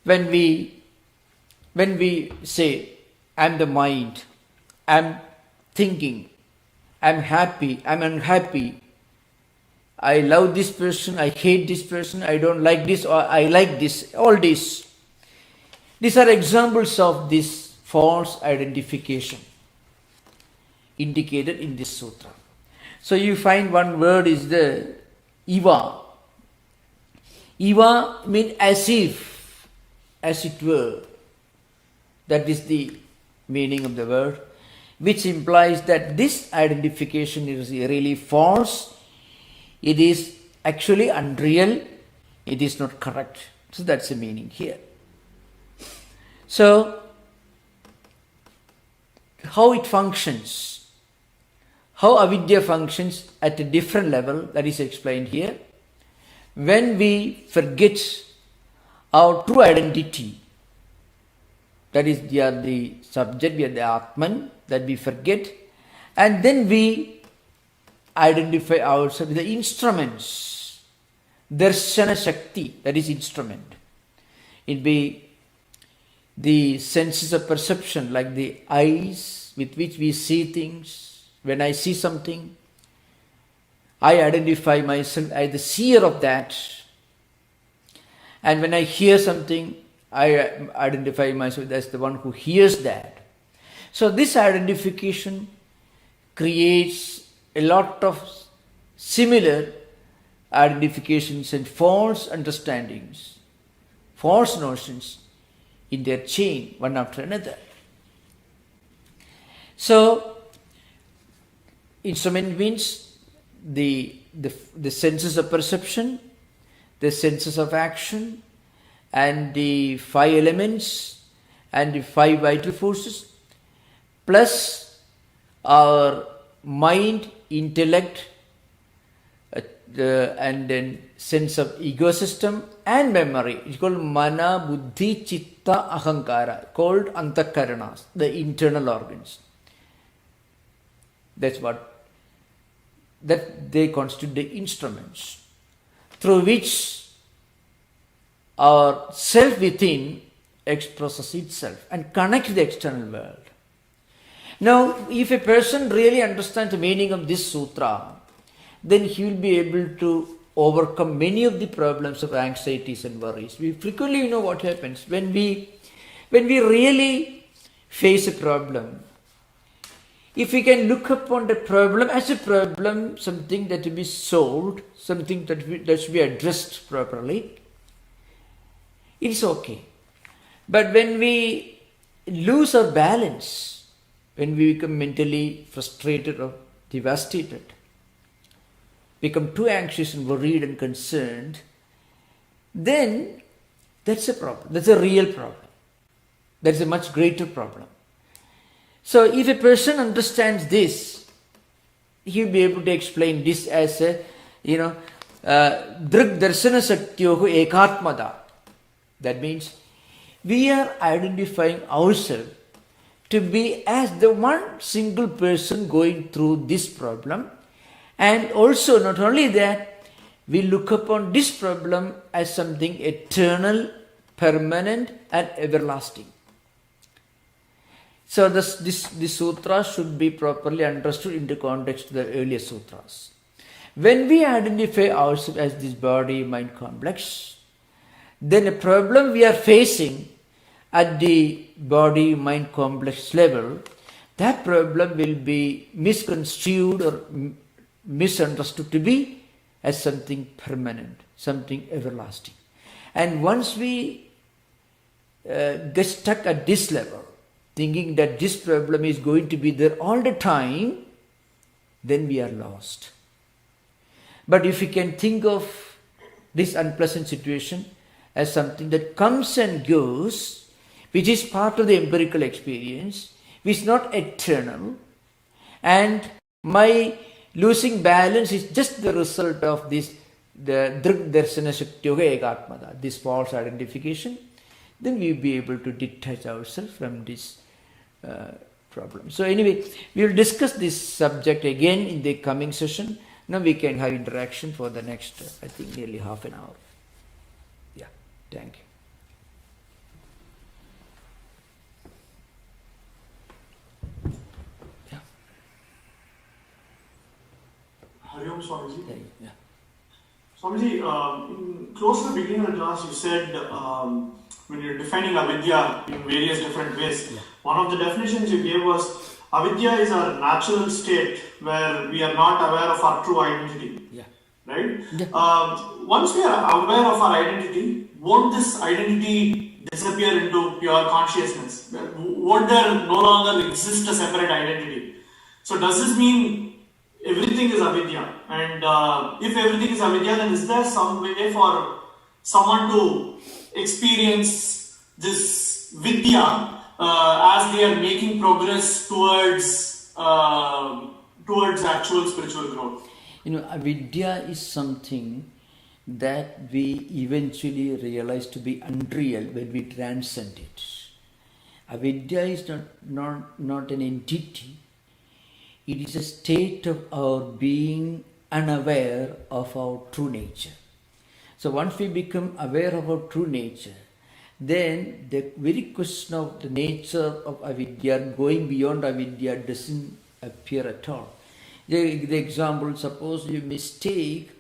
when we say, I'm the mind, I'm thinking, I'm happy, I'm unhappy, I love this person, I hate this person, I don't like this, or I like this, all this. These are examples of this false identification indicated in this sutra. So you find one word is the Iva. Iva means as if, as it were. That is the meaning of the word. which implies that this identification is really false. It is actually unreal. It is not correct. So that's the meaning here. So, how it functions, how avidya functions at a different level, that is explained here. When we forget our true identity, that is, we are the subject, we are the Atman, that we forget, and then we identify ourselves with the instruments, darshana shakti, that is instrument. It be the senses of perception, like the eyes with which we see things. When I see something, I identify myself as the seer of that. And when I hear something, I identify myself as the one who hears that. So this identification creates a lot of similar identifications and false understandings, false notions in their chain, one after another. So, instrument means the senses of perception, the senses of action, and the 5 elements and the 5 vital forces, plus our mind, intellect, and then sense of ecosystem and memory. It's called mana, buddhi, chitta, ahankara, called antakaranas, the internal organs. That's what, that they constitute the instruments through which our self within expresses itself and connects the external world. Now, if a person really understands the meaning of this sutra, then he will be able to overcome many of the problems of anxieties and worries. We frequently, what happens when we really face a problem. If we can look upon the problem as a problem, something that will be solved, something that should be addressed properly, it is okay. But when we lose our balance, when we become mentally frustrated or devastated, become too anxious and worried and concerned, then that's a problem. That's a real problem. That's a much greater problem. So if a person understands this, he will be able to explain this as a, drig darshana saktyoho ekatmada. That means we are identifying ourselves to be as the one single person going through this problem. And also, not only that, we look upon this problem as something eternal, permanent, and everlasting. So this sutra should be properly understood in the context of the earlier sutras. When we identify ourselves as this body-mind complex, then a problem we are facing at the body-mind complex level, that problem will be misconstrued or misunderstood to be as something permanent, something everlasting. And once we get stuck at this level, thinking that this problem is going to be there all the time, then we are lost. But if we can think of this unpleasant situation as something that comes and goes, which is part of the empirical experience, which is not eternal, and my losing balance is just the result of this, the drig darshana shaktyoga ekatmada, this false identification, then we will be able to detach ourselves from this problem. So anyway, we will discuss this subject again in the coming session. Now we can have interaction for the next, I think, nearly half an hour. Yeah, thank you.
Hari Om Swamiji.
Yeah.
Swamiji, close to the beginning of the class, you said when you're defining avidya in various different ways, one of the definitions you gave was avidya is our natural state where we are not aware of our true identity.
Yeah.
Right?
Yeah.
Once we are aware of our identity, won't this identity disappear into pure consciousness? Would there no longer exist a separate identity? So does this mean everything is avidya? And if everything is avidya, then is there some way for someone to experience this vidya as they are making progress towards actual spiritual growth?
Avidya is something that we eventually realize to be unreal when we transcend it. Avidya is not an entity. It is a state of our being unaware of our true nature. So once we become aware of our true nature, then the very question of the nature of avidya, going beyond avidya, doesn't appear at all. The example, suppose you mistake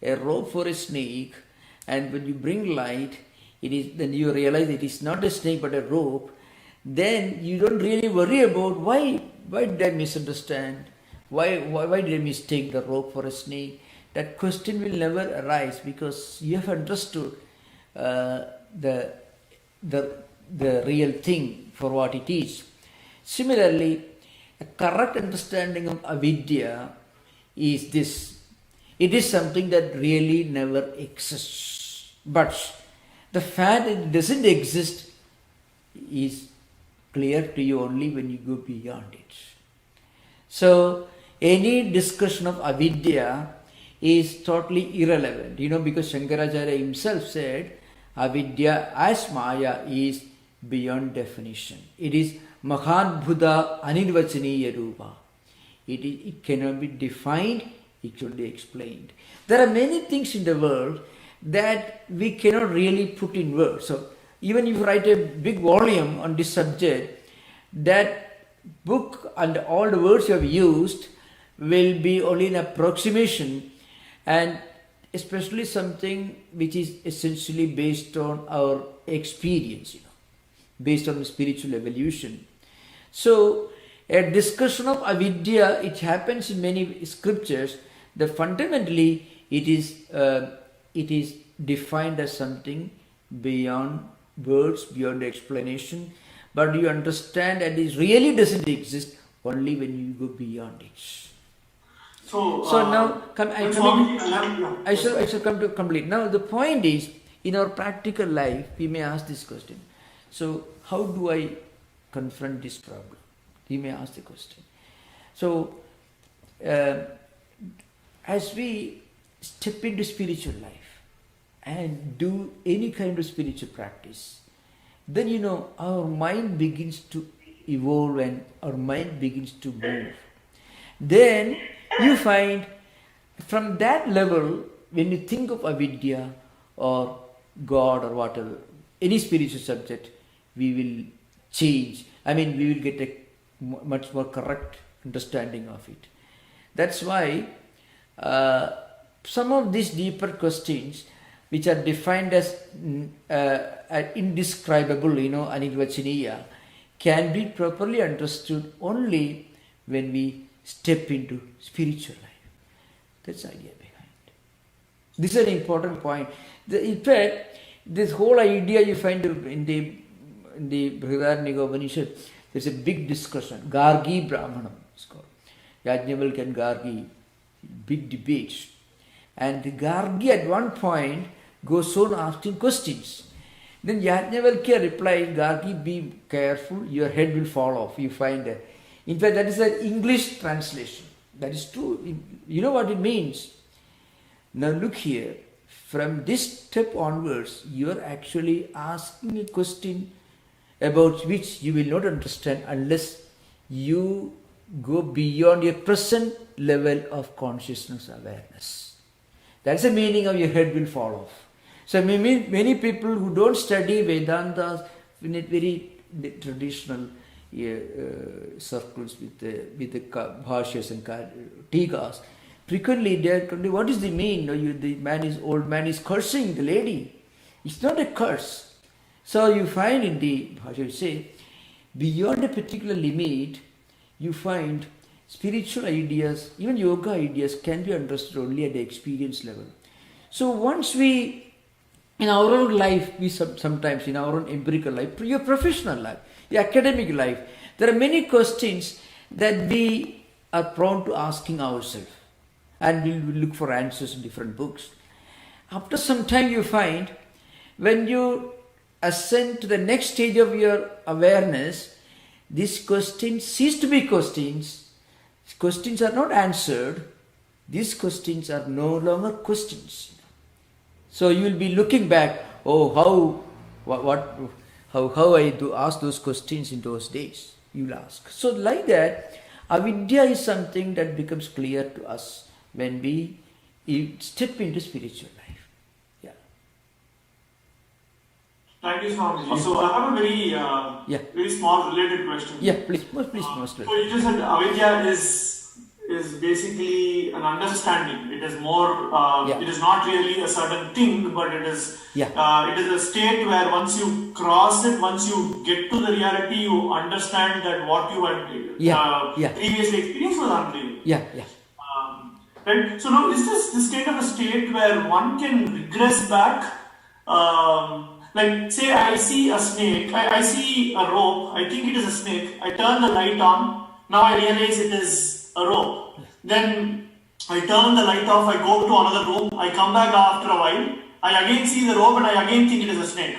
a rope for a snake, and when you bring light, then you realize it is not a snake but a rope. Then you don't really worry about why did I misunderstand? Why did I mistake the rope for a snake? That question will never arise because you have understood the real thing for what it is. Similarly, a correct understanding of avidya is this. It is something that really never exists. But the fact that it doesn't exist is clear to you only when you go beyond it. So, any discussion of avidya is totally irrelevant. Because Shankaracharya himself said, avidya as maya is beyond definition. It is Mahadbhuta Anirvachaniya Rupa. It cannot be defined, it should be explained. There are many things in the world that we cannot really put in words. So even if you write a big volume on this subject, that book and all the words you have used will be only an approximation, and especially something which is essentially based on our experience, based on spiritual evolution. So a discussion of avidya, it happens in many scriptures, that fundamentally it is defined as something beyond words, beyond explanation, but you understand that it really doesn't exist only when you go beyond it. So now I shall come to complete. Now the point is, in our practical life, we may ask this question. So how do I confront this problem? We may ask the question. So as we step into spiritual life and do any kind of spiritual practice, then our mind begins to evolve and our mind begins to move. Then you find from that level, when you think of avidya or God or whatever, any spiritual subject, we will change. We will get a much more correct understanding of it. That's why some of these deeper questions, which are defined as indescribable, anirvachaniya, can be properly understood only when we step into spiritual life. That's the idea behind it. This is an important point. In fact, this whole idea you find in the Brihadaranyaka Upanishad, there's a big discussion. Gargi Brahmanam is called. Yajnavalkya and Gargi, big debates. And the Gargi at one point goes on asking questions. Then Yajnavalkya replies, Gargi, be careful, your head will fall off. You find that. In fact, that is an English translation. That is true. You know what it means? Now look here. From this step onwards, you are actually asking a question about which you will not understand unless you go beyond your present level of consciousness awareness. That's the meaning of your head will fall off. So many people who don't study Vedanta in a very traditional circles with the bhashyas and tikas, frequently they are told, what is the mean? The old man is cursing the lady. It's not a curse. So you find in the bhashya, say, beyond a particular limit, you find spiritual ideas, even yoga ideas can be understood only at the experience level. So once we in our own life, we sometimes in our own empirical life, your professional life, your academic life, there are many questions that we are prone to asking ourselves, and we will look for answers in different books. After some time, you find when you ascend to the next stage of your awareness, these questions cease to be questions. Questions are not answered. These questions are no longer questions. So you will be looking back, how I do ask those questions in those days. You will ask. So like that, avidya is something that becomes clear to us when we step into spiritual life. Yeah.
Thank you, Swami. So I have a very small related question.
Yeah, please, most.
So you just said avidya is basically an understanding. It is more. It is not really a certain thing, but it is. It is a state where once you cross it, once you get to the reality, you understand that what you had previously experienced was unreal. Right. So now, is this kind of a state where one can regress back? Like, say, I see a snake, I see a rope, I think it is a snake, I turn the light on, now I realize it is a rope. Then I turn the light off, I go to another room, I come back after a while, I again see the rope and I again think it is a snake.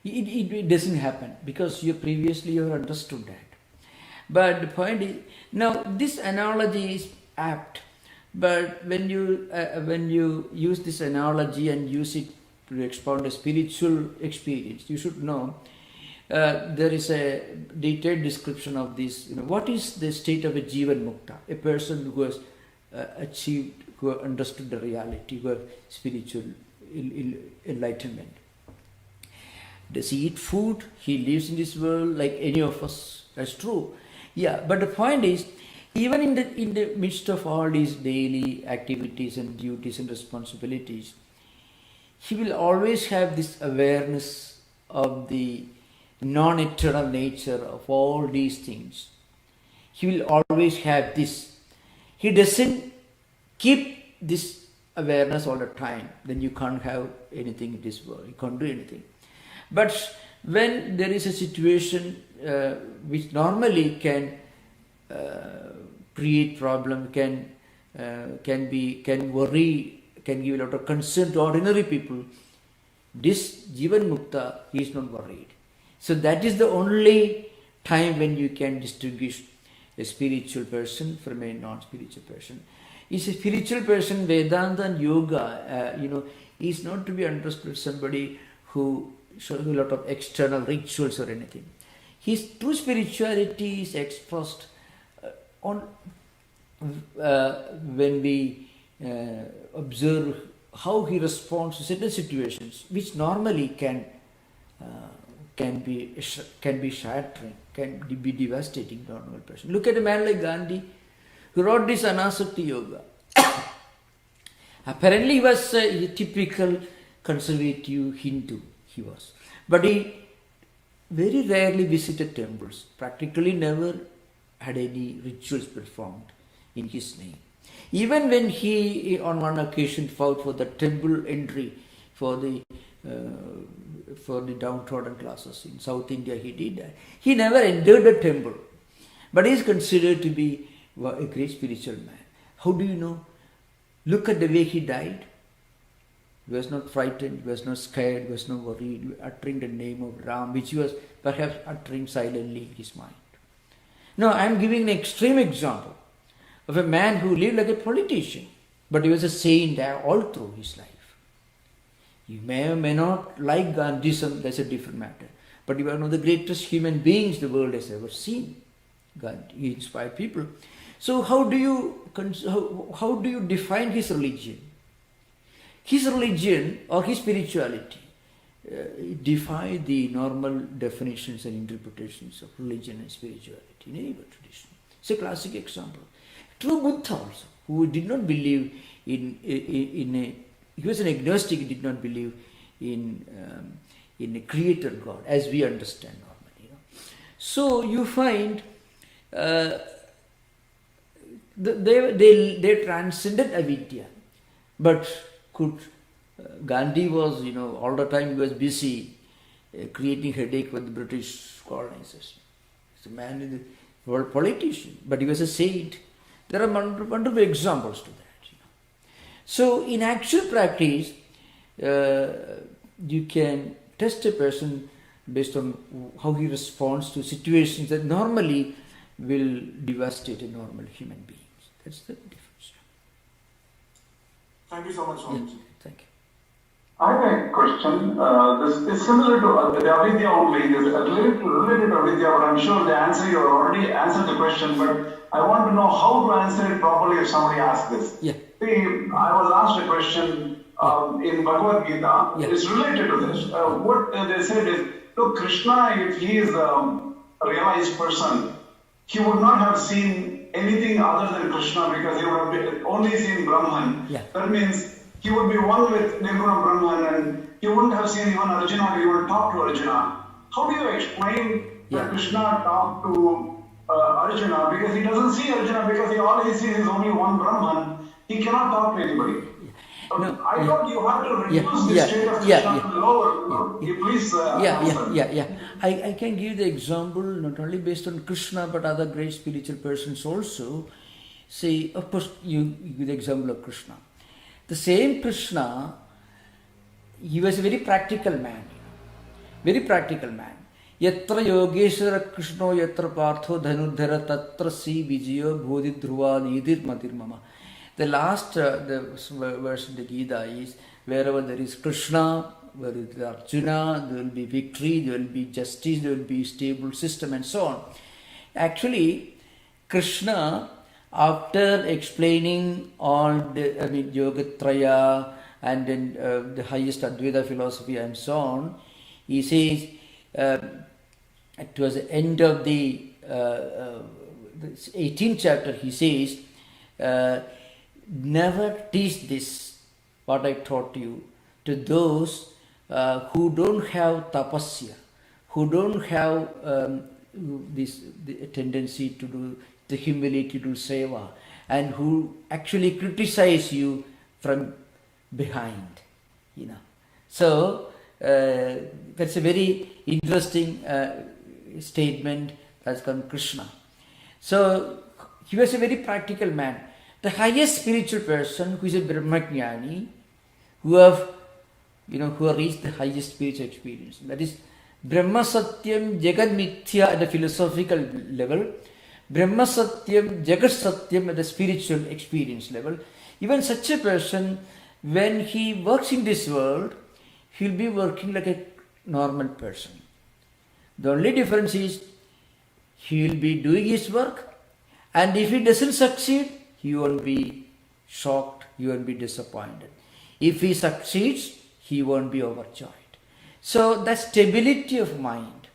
It doesn't happen because you have understood that. But the point is, now this analogy is apt, but when you use this analogy and use it to expound a spiritual experience, you should know there is a detailed description of this. What is the state of a Jivan Mukta, a person who has achieved, who has understood the reality, who has spiritual enlightenment. Does he eat food? He lives in this world like any of us. That's true. Yeah, but the point is, even in the midst of all these daily activities and duties and responsibilities, he will always have this awareness of the non-eternal nature of all these things. He will always have this. He doesn't keep this awareness all the time. Then you can't have anything in this world. You can't do anything. But when there is a situation which normally can create problem, can worry, can give a lot of concern to ordinary people, this Jivan Mukta, he is not worried. So that is the only time when you can distinguish a spiritual person from a non-spiritual person. Is a spiritual person, Vedanta and Yoga, is not to be understood somebody who shows a lot of external rituals or anything. His true spirituality is expressed when we observe how he responds to certain situations, which normally can be shattering, can be devastating to a normal person. Look at a man like Gandhi, who wrote this Anasakti Yoga. Apparently, he was a typical conservative Hindu. He was, but he very rarely visited temples. Practically never had any rituals performed in his name. Even when he, on one occasion, fought for the temple entry for the downtrodden classes in South India, he did that. He never entered the temple, but he is considered to be a great spiritual man. How do you know? Look at the way he died. He was not frightened, he was not scared, he was not worried, uttering the name of Ram, which he was perhaps uttering silently in his mind. Now, I am giving an extreme example of a man who lived like a politician, but he was a saint all through his life. You may or may not like Gandhism, that's a different matter. But he was one of the greatest human beings the world has ever seen. Gandhi, he inspired people. So how do you define his religion? His religion or his spirituality defy the normal definitions and interpretations of religion and spirituality in any tradition. It's a classic example. True Buddha also, who did not believe he was an agnostic, he did not believe in a creator God as we understand normally. So you find they transcended avidya, but could Gandhi was, all the time he was busy creating headache with the British colonizers. He's a man, in the world politician, but he was a saint. There are wonderful examples to that. So in actual practice, you can test a person based on how he responds to situations that normally will devastate a normal human being. That's the difference.
Thank you so much, Swami.
Yeah, thank you.
I have a question. This is similar to the Avidya only. It is related to Avidya, but I'm sure the answer you have already answered the question. But I want to know how to answer it properly if somebody asks this.
Yeah.
See, I was asked a question in Bhagavad Gita.
Yeah.
It's related to this. What they said is, look, Krishna, if he is a realized person, he would not have seen anything other than Krishna because he would have only seen Brahman.
Yeah.
That means he would be one with Nirguna Brahman and he wouldn't have seen even Arjuna, he would talk to Arjuna. How do you explain that Krishna talked to Arjuna? Because he doesn't see Arjuna because all he sees is only one Brahman. He cannot talk to anybody.
No,
I thought you have to reduce the state of Krishna to lower. Please answer.
I can give the example not only based on Krishna but other great spiritual persons also. Say, of course, you give the example of Krishna. The same Krishna, he was a very practical man. Very practical man. Yatra yogeshwara Krishno yatra partho dhanudhara tatra si vijayo bodhidhruva nidir matir mama. The last verse in the Gita is, wherever there is Krishna, where there is Arjuna, there will be victory, there will be justice, there will be stable system and so on. Actually, Krishna, after explaining all the Yogatraya and then the highest Advaita philosophy and so on, he says, towards the end of the 18th chapter, he says, never teach this, what I taught you, to those who don't have tapasya, who don't have the tendency to do the humility to seva, and who actually criticize you from behind. So that's a very interesting statement that's come Krishna. So he was a very practical man. The highest spiritual person who is a Brahmajnani, who have reached the highest spiritual experience. That is Brahma Satyam Jagad Mithya at the philosophical level, Brahma Satyam Jagat Satyam at the spiritual experience level. Even such a person, when he works in this world, he will be working like a normal person. The only difference is he will be doing his work, and if he doesn't succeed, he won't be shocked, he won't be disappointed. If he succeeds, he won't be overjoyed. So that stability of mind,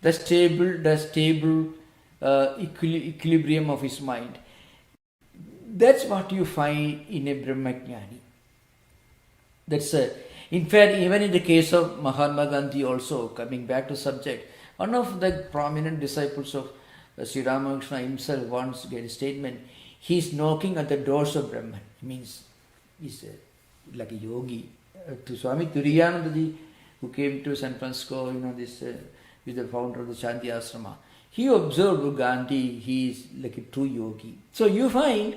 the stable equilibrium of his mind, that's what you find in a Brahmajnani. In fact, even in the case of Mahatma Gandhi also, coming back to subject, one of the prominent disciples of Sri Ramakrishna himself once gave a statement. He's knocking at the doors of Brahman. Means he's like a yogi. To Swami Turiyananda, who came to San Francisco, this is the founder of the Shanti Ashrama. He observed Gandhi. He is like a true yogi. So you find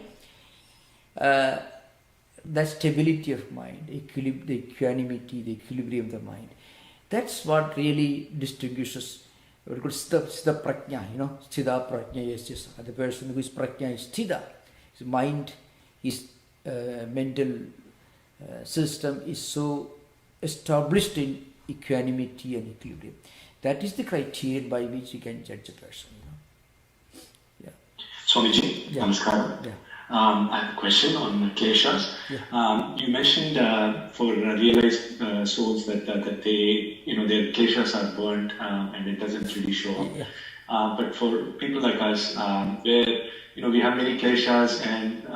that stability of mind, the equanimity, the equilibrium of the mind. That's what really distinguishes what we call Sthita Prajna, Sthita Prajna is just the person whose Prajna is Sthita. His mind, his mental system is so established in equanimity and equilibrium. That is the criterion by which you can judge a person. Yeah.
Swamiji, Namaskaram.
Yeah.
I have a question on kleshas. Yeah. You mentioned for realized souls that they, their kleshas are burnt and it doesn't really show up. Yeah. But for people like us, where we have many kleshas and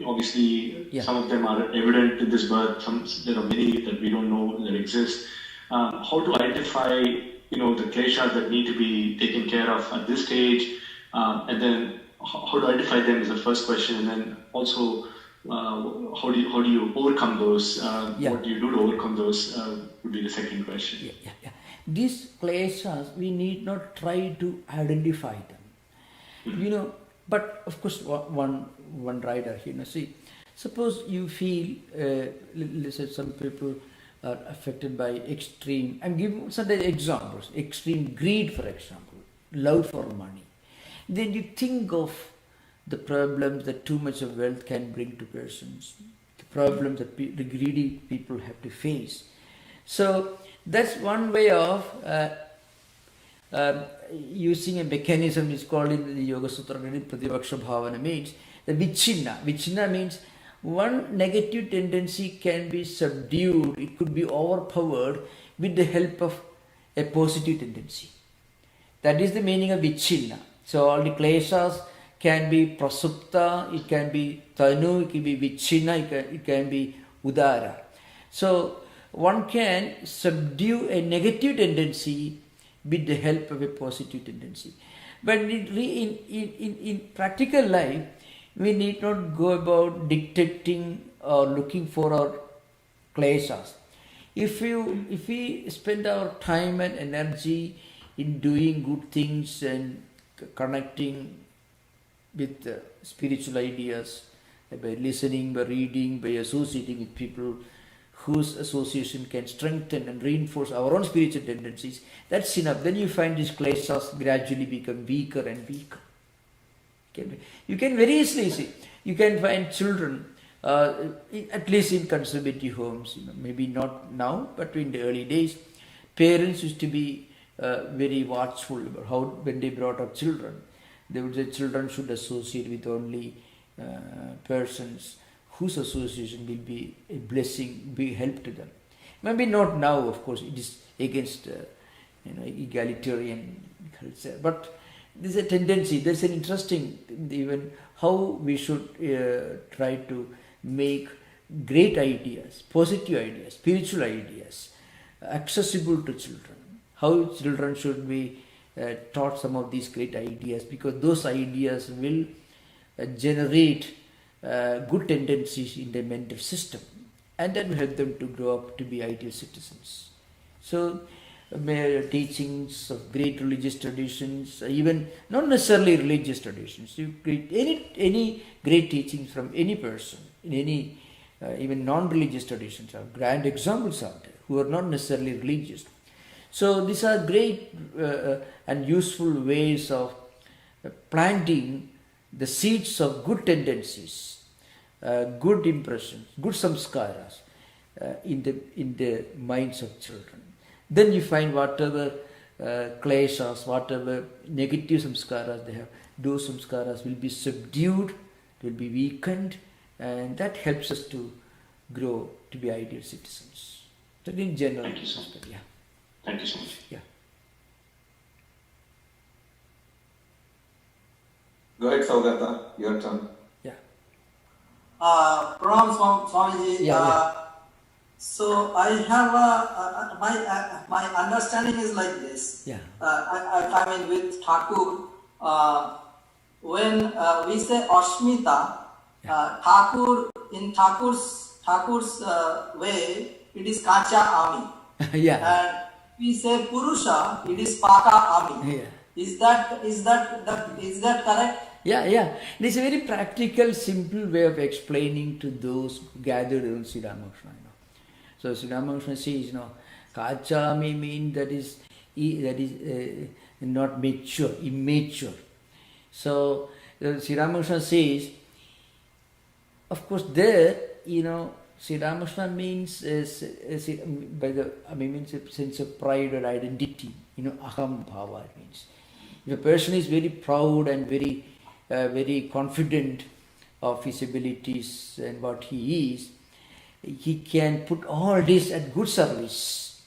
obviously some of them are evident in this birth. There are many that we don't know that exist. How to identify, the kleshas that need to be taken care of at this stage, and then how to identify them is the first question, and then also how do you overcome those? What do you do to overcome those? Would be the second question.
These kleshas, we need not try to identify them. But of course, one writer, see, suppose you feel, let's say some people are affected by extreme, I'm giving certain examples, extreme greed, for example, love for money. Then you think of the problems that too much of wealth can bring to persons, the problems that the greedy people have to face. So that's one way of using a mechanism is called in the Yoga Sutra, Pratipaksha Bhavana, means the vichinna. Vichinna means one negative tendency can be subdued, it could be overpowered with the help of a positive tendency. That is the meaning of vichinna. So all the kleshas can be prasupta, it can be tanu, it can be vichinna, it can be udara. So one can subdue a negative tendency with the help of a positive tendency. But in practical life, we need not go about dictating or looking for our kleshas. If we spend our time and energy in doing good things and connecting with spiritual ideas, by listening, by reading, by associating with people whose association can strengthen and reinforce our own spiritual tendencies, that's enough. Then you find these kleshas gradually become weaker and weaker. You can very easily see, you can find children, at least in conservative homes, maybe not now, but in the early days, parents used to be very watchful about how, when they brought up children, they would say children should associate with only persons whose association will be a blessing, be help to them. Maybe not now, of course, it is against egalitarian culture, but there's a tendency, there's an interesting, even how we should try to make great ideas, positive ideas, spiritual ideas accessible to children. How children should be taught some of these great ideas, because those ideas will generate good tendencies in their mental system, and that will help them to grow up to be ideal citizens. So teachings of great religious traditions, even not necessarily religious traditions, you create any great teachings from any person in any even non-religious traditions are grand examples out there who are not necessarily religious. So these are great and useful ways of planting the seeds of good tendencies, good impressions, good samskaras in the minds of children. Then you find whatever kleshas, whatever negative samskaras they have, those samskaras will be subdued, will be weakened, and that helps us to grow to be ideal citizens. So in general,
thank you so much.
Yeah.
Thank you so much.
Yeah.
Go ahead, Saugata, your turn.
Yeah.
Pranam Swamiji.
Yeah.
So I have my understanding is like this.
Yeah.
I mean with Thakur, when we say Ashmita, Thakur in Thakur's way, it is Kacha Ami.
Yeah.
And we say Purusha, it is Paka Ami.
Yeah.
Is that correct?
Yeah. This is a very practical, simple way of explaining to those gathered around Sri Ramakrishna. So Sri Ramakrishna says, Kachami means that is not mature, immature. So Sri Ramakrishna says, of course, there, Sri Ramakrishna means means a sense of pride or identity. Aham bhava means. If a person is very proud and very confident of his abilities and what he is, he can put all this at good service.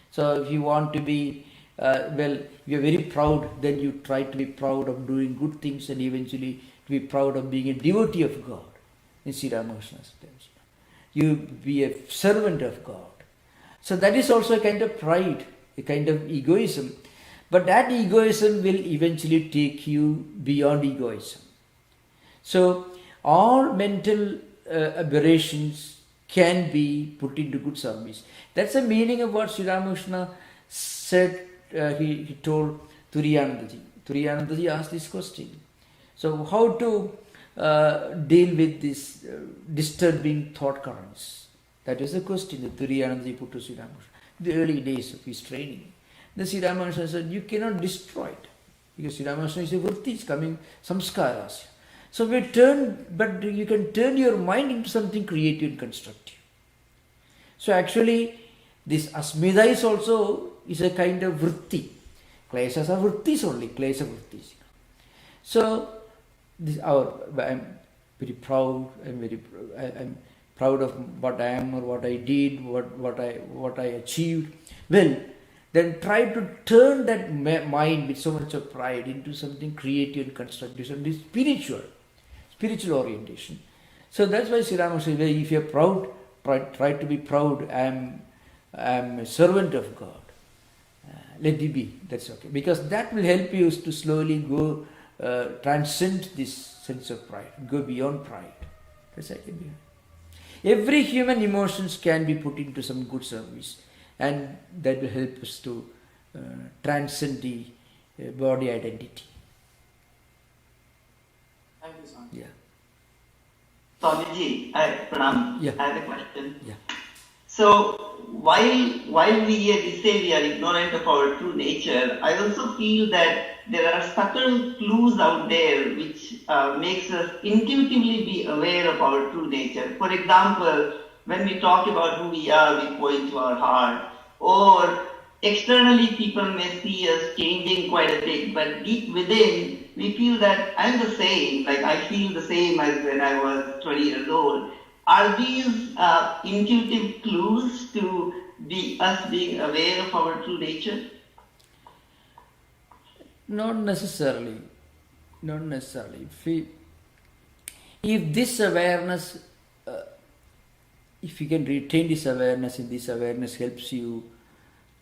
So if you want to be, you're very proud, then you try to be proud of doing good things and eventually to be proud of being a devotee of God. In Sri Ramakrishna's terms, you be a servant of God. So that is also a kind of pride, a kind of egoism. But that egoism will eventually take you beyond egoism. So all mental aberrations can be put into good service. That's the meaning of what Sri Ramakrishna said. He told Turiyanandaji. Turiyanandaji asked this question. So how to deal with this disturbing thought currents? That is the question that Turiyanandaji put to Sri Ramakrishna. The early days of his training. Then Sri Ramakrishna said, you cannot destroy it. Because Sri Ramakrishna is a vritti, it's coming samskaras. So but you can turn your mind into something creative and constructive. So actually, this asmita is also a kind of vritti. Kleshas are vrittis only, klesha vrittis. So I'm very proud. I'm proud of what I am or what I did, what I achieved. Well, then try to turn that mind with so much of pride into something creative and constructive, something spiritual orientation. So that's why Sri Rama says, if you're proud, try to be proud. I'm a servant of God. Let it be. That's okay. Because that will help you to slowly go transcend this sense of pride, go beyond pride. That's how it can be. Every human emotions can be put into some good service, and that will help us to transcend the body identity.
Thank you, Swami.
Yeah.
Swamiji, Pranam,
Yeah.
I have a question.
Yeah.
So, while we say we are ignorant of our true nature, I also feel that there are subtle clues out there which makes us intuitively be aware of our true nature. For example, when we talk about who we are, we point to our heart. Or externally, people may see us changing quite a bit, but deep within, we feel that I'm the same. Like I feel the same as when I was 20 years old. Are these intuitive clues to us being aware of our true nature?
Not necessarily. Not necessarily. If this awareness, if you can retain this awareness, and this awareness helps you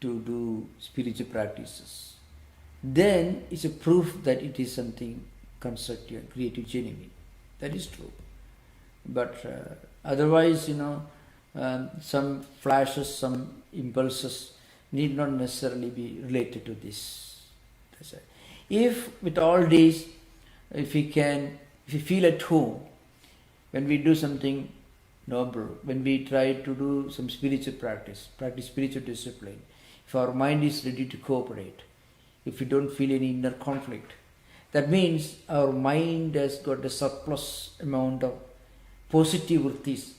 to do spiritual practices, then it's a proof that it is something constructive, creative, genuine. That is true. But otherwise, some flashes, some impulses need not necessarily be related to this. That's right. If with all these, if we feel at home, when we do something noble, when we try to do some spiritual practice spiritual discipline, if our mind is ready to cooperate, if we don't feel any inner conflict, that means our mind has got a surplus amount of positive vrittis,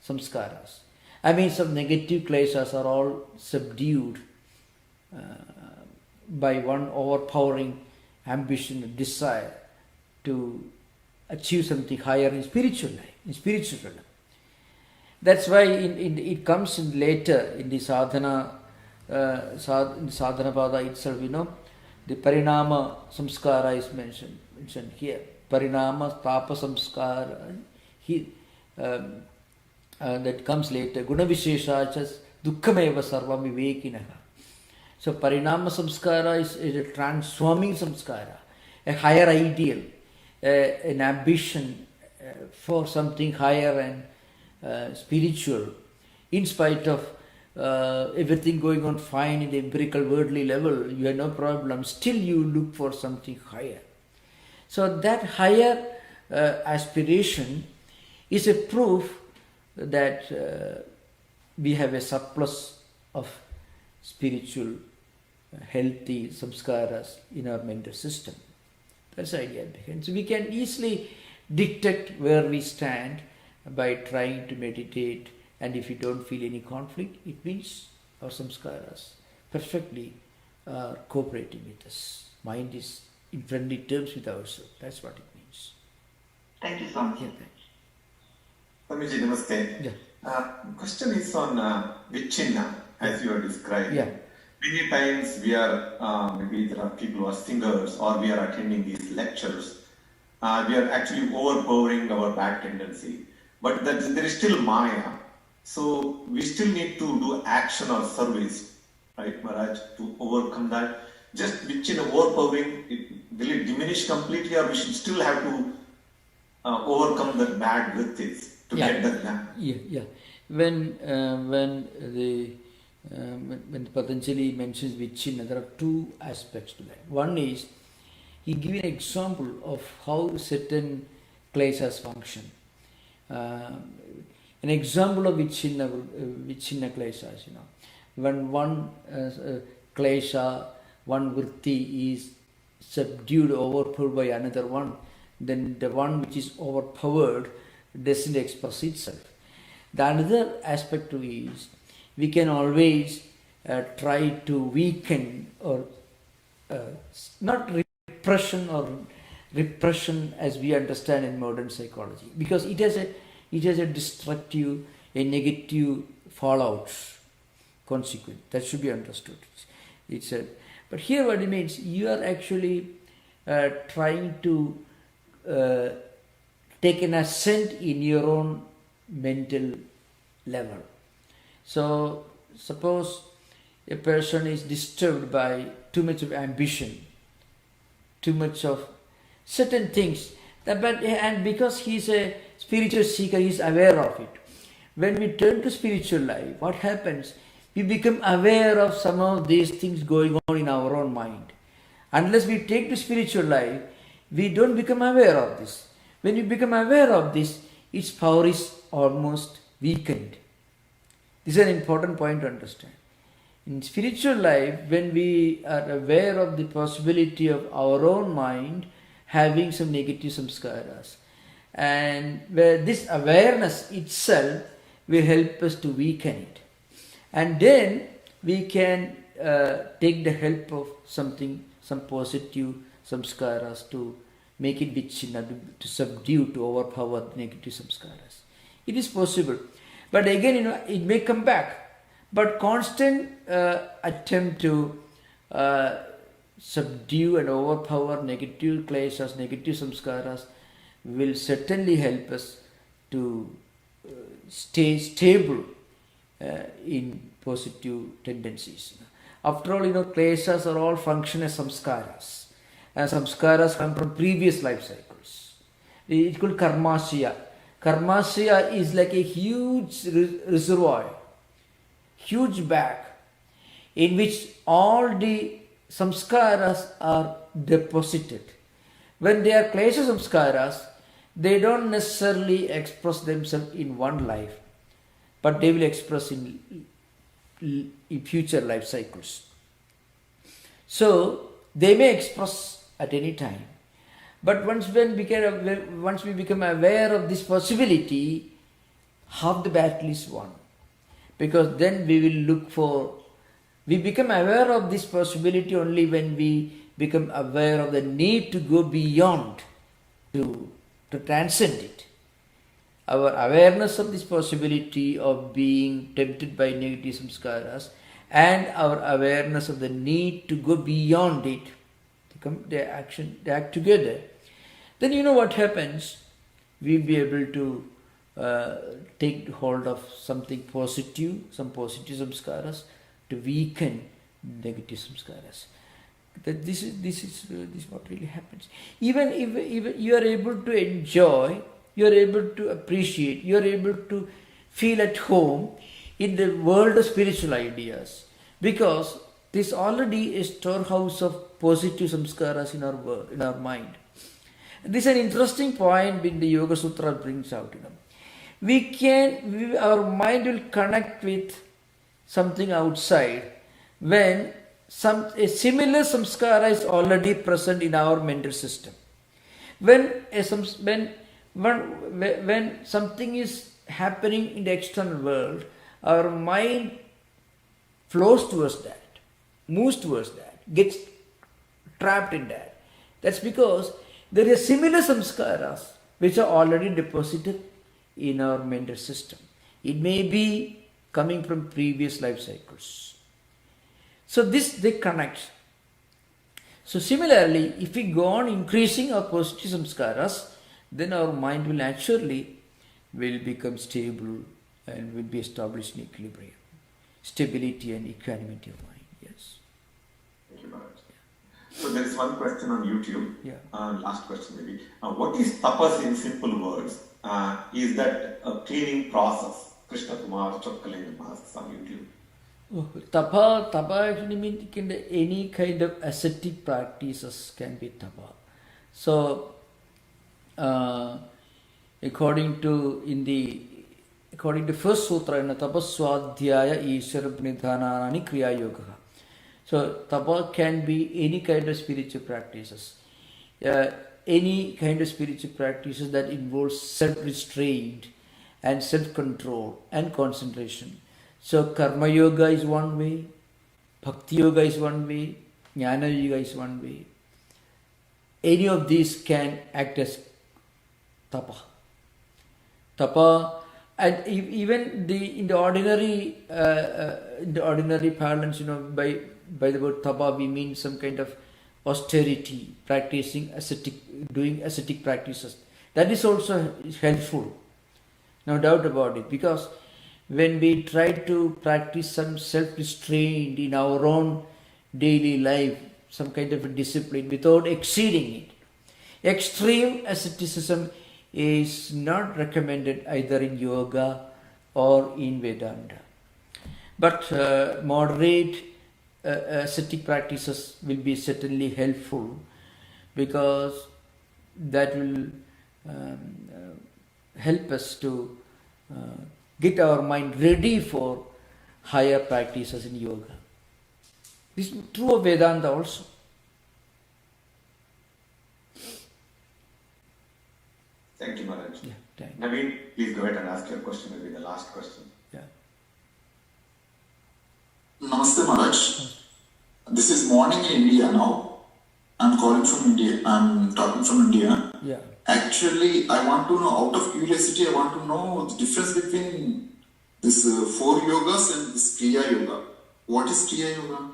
samskaras. I mean, some negative kleshas are all subdued by one overpowering ambition and desire to achieve something higher in spiritual life, That's why it comes in later in the sadhana pada itself, the parinama samskara is mentioned here. Parinama tapa samskara, that comes later. Guna visheshachas dukkhameva sarvam vivekinaha. So parinama samskara is a transforming samskara, a higher ideal, an ambition for something higher and spiritual, in spite of everything going on fine in the empirical worldly level, you have no problem, still you look for something higher. So that higher aspiration is a proof that we have a surplus of spiritual healthy samskaras in our mental system. That's the idea behind. So we can easily detect where we stand by trying to meditate, and if we don't feel any conflict, it means our samskaras perfectly are cooperating with us. Mind is in friendly terms with ourselves. That's what it means.
Thank you so much.
Yeah,
Swamiji, namaste.
Yeah.
Question is on Vichinna, as you are describing.
Yeah.
Many times we are, maybe there are people who are singers or we are attending these lectures. We are actually overpowering our bad tendency. But there is still Maya. So we still need to do action or service, right, Maharaj, to overcome that. Just Vichinna overpowering, will it diminish completely, or we should still have to overcome the bad vrittis to
Yeah.
get that.
Yeah. When Patanjali mentions Vichina, there are two aspects to that. One is he gives an example of how certain kleshas function. An example of Vichina kleshas, when one klesha, one vritti is subdued, overpowered by another one, then the one which is overpowered doesn't express itself. The another aspect to is we can always try to weaken or not repression as we understand in modern psychology, because it has a destructive, a negative fallout consequence that should be understood. But here what it means, you are actually trying to take an ascent in your own mental level. So suppose a person is disturbed by too much of ambition, too much of certain things, and because he is a spiritual seeker, he is aware of it. When we turn to spiritual life, what happens? We become aware of some of these things going on in our own mind. Unless we take to spiritual life, we don't become aware of this. When you become aware of this, its power is almost weakened. This is an important point to understand. In spiritual life, when we are aware of the possibility of our own mind having some negative samskaras, and where this awareness itself will help us to weaken it. And then we can take the help of something, some positive samskaras to make it vichina, to subdue, to overpower the negative samskaras. It is possible. But again, it may come back. But constant attempt to subdue and overpower negative kleshas, negative samskaras will certainly help us to stay stable in positive tendencies. After all, kleshas are all function as samskaras. And samskaras come from previous life cycles. It's called karmasya. Karmasya is like a huge reservoir, huge bag, in which all the samskaras are deposited. When they are klesha samskaras, they don't necessarily express themselves in one life, but they will express in future life cycles. So they may express at any time. But once we become aware of this possibility, half the battle is won. Because then we become aware of this possibility only when we become aware of the need to go beyond, to transcend it. Our awareness of this possibility of being tempted by negative samskaras and our awareness of the need to go beyond it, they act together. Then what happens? We'll be able to take hold of something positive, some positive samskaras, to weaken negative samskaras. This is what really happens. Even if you are able to enjoy, you are able to appreciate, you are able to feel at home in the world of spiritual ideas, because this already is storehouse of positive samskaras in our mind. This is an interesting point in the Yoga Sutra brings out. Our mind will connect with something outside when a similar samskara is already present in our mental system. When something is happening in the external world, our mind flows towards that, moves towards that, gets trapped in that. That's because there are similar samskaras which are already deposited in our mental system. It may be coming from previous life cycles. So they connect. So similarly, if we go on increasing our positive samskaras, then our mind will naturally become stable and will be established in equilibrium, stability and equanimity of mind. Yes.
Thank you, Maharaj. So there is one question on YouTube.
Yeah.
Last question maybe. What is tapas in simple words? is that a cleaning process? Krishna Kumar Chokkaling asks on YouTube.
Tapa actually means any kind of ascetic practices can be tapa. So, according to first sutra, tapa swadhyaya ishara pranidhanani kriya yoga. So, tapa can be any kind of spiritual practices. Any kind of spiritual practices that involves self-restraint and self-control and concentration. So karma yoga is one way, bhakti yoga is one way, jnana yoga is one way. Any of these can act as tapa. Tapa, and even in the ordinary parlance, by the word tapa we mean some kind of austerity, practicing doing ascetic practices. That is also helpful, no doubt about it, because when we try to practice some self-restraint in our own daily life, some kind of a discipline without exceeding it, extreme asceticism is not recommended either in yoga or in Vedanta. But moderate ascetic practices will be certainly helpful, because that will help us to get our mind ready for higher practices in yoga. This is true of Vedanta also.
Thank you, Maharaj.
Yeah, thank you.
Naveen, please go ahead and ask your question, maybe the last question.
Yeah.
Namaste Maharaj. This is morning in India now. I'm calling from India. I'm talking from India.
Yeah.
Actually, I want to know, out of curiosity, I want to know the difference between this 4 yogas and this Kriya Yoga. What is Kriya Yoga?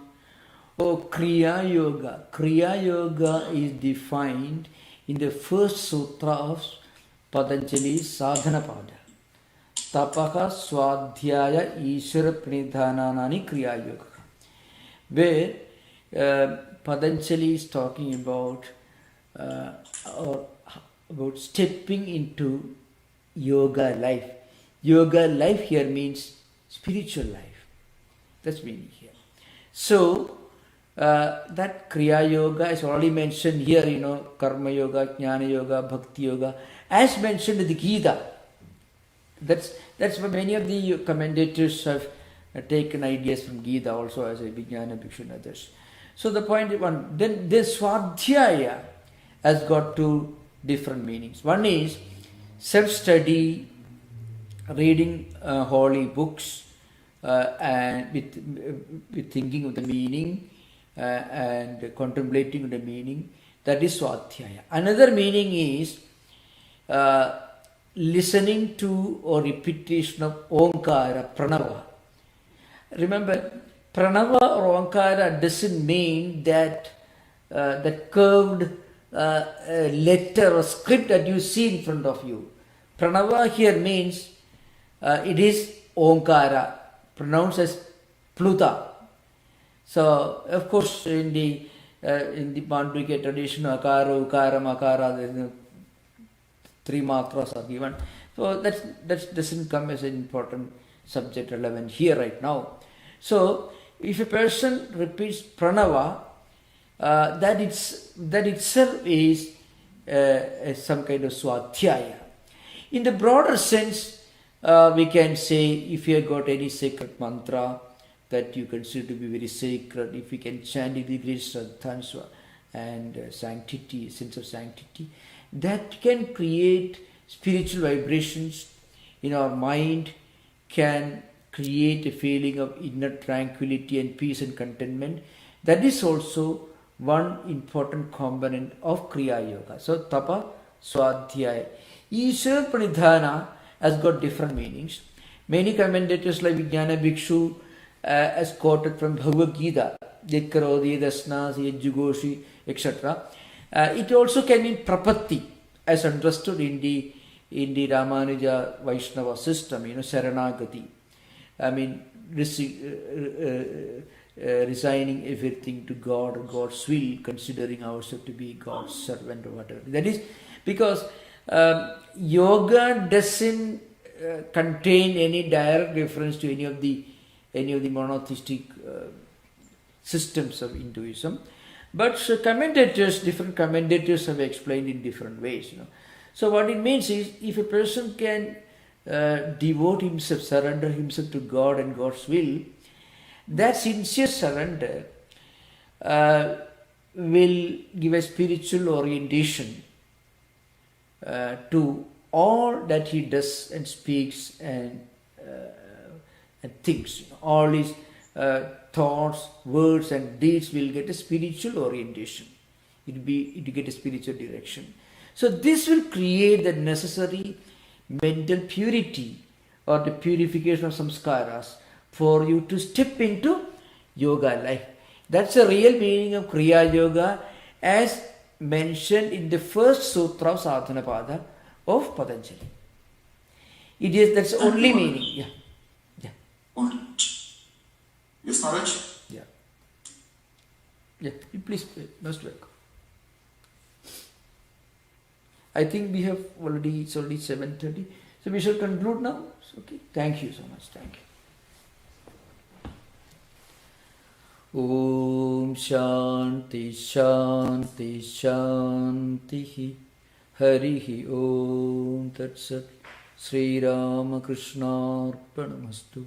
Oh, Kriya Yoga. Kriya Yoga is defined in the first sutra of Patanjali's Sadhana Pada. Tapaka Swadhyaya Ishara Pranidhananani Kriya Yoga. Where Patanjali is talking about stepping into yoga life. Yoga life here means spiritual life. That's meaning here. So, that Kriya Yoga is already mentioned here, Karma Yoga, Jnana Yoga, Bhakti Yoga, as mentioned in the Gita. That's why many of the commentators have taken ideas from Gita also, as a Vijnana Bhikshu and others. So the point is one, then this Swadhyaya has got 2 different meanings. One is self-study, reading holy books, and with thinking of the meaning and contemplating the meaning. That is Swadhyaya. Another meaning is listening to or repetition of Omkara, Pranava. Remember, Pranava or Omkara doesn't mean that curved letter or script that you see in front of you. Pranava here means it is Omkara, pronounced as Pluta. So, of course, in the Mandukya tradition, Akara, Ukara, Makara, 3 matras are given. So that doesn't come as an important subject relevant here right now. So, if a person repeats pranava, that itself is some kind of swadhyaya. In the broader sense, we can say if you have got any sacred mantra that you consider to be very sacred, if you can chant it with great shraddha and sanctity, sense of sanctity, that can create spiritual vibrations in our mind, can create a feeling of inner tranquility and peace and contentment. That is also one important component of Kriya Yoga. So, Tapa, Swadhyaya. Ishara Pranidhana has got different meanings. Many commentators like Vijnana Bhikshu as quoted from Bhagavad Gita, Yedkarodi, Dasnas, Yedjugoshi, etc. It also can mean Prapatti, as understood in the Ramanuja Vaishnava system, Saranagati. I mean, resigning everything to God or God's will, considering ourselves to be God's servant or whatever. That is because yoga doesn't contain any direct reference to any of the monotheistic systems of Hinduism, but different commentators have explained in different ways. So what it means is, if a person can devote himself, surrender himself to God and God's will, that sincere surrender will give a spiritual orientation to all that he does and speaks and thinks. All his thoughts, words and deeds will get a spiritual orientation. It will get a spiritual direction. So this will create the necessary mental purity or the purification of samskaras for you to step into yoga life. That's the real meaning of Kriya Yoga as mentioned in the first sutra of Sadhanapada of Patanjali. That's the only meaning. Yeah.
Yes, Maharaj?
Yeah. Yeah, please, most welcome. I think we have it's already 7:30. So we shall conclude now. Okay. Thank you so much. Thank you. Om Shanti Shanti Shanti Harihi Om Tat Sat Sri Ramakrishna Arpanamastu.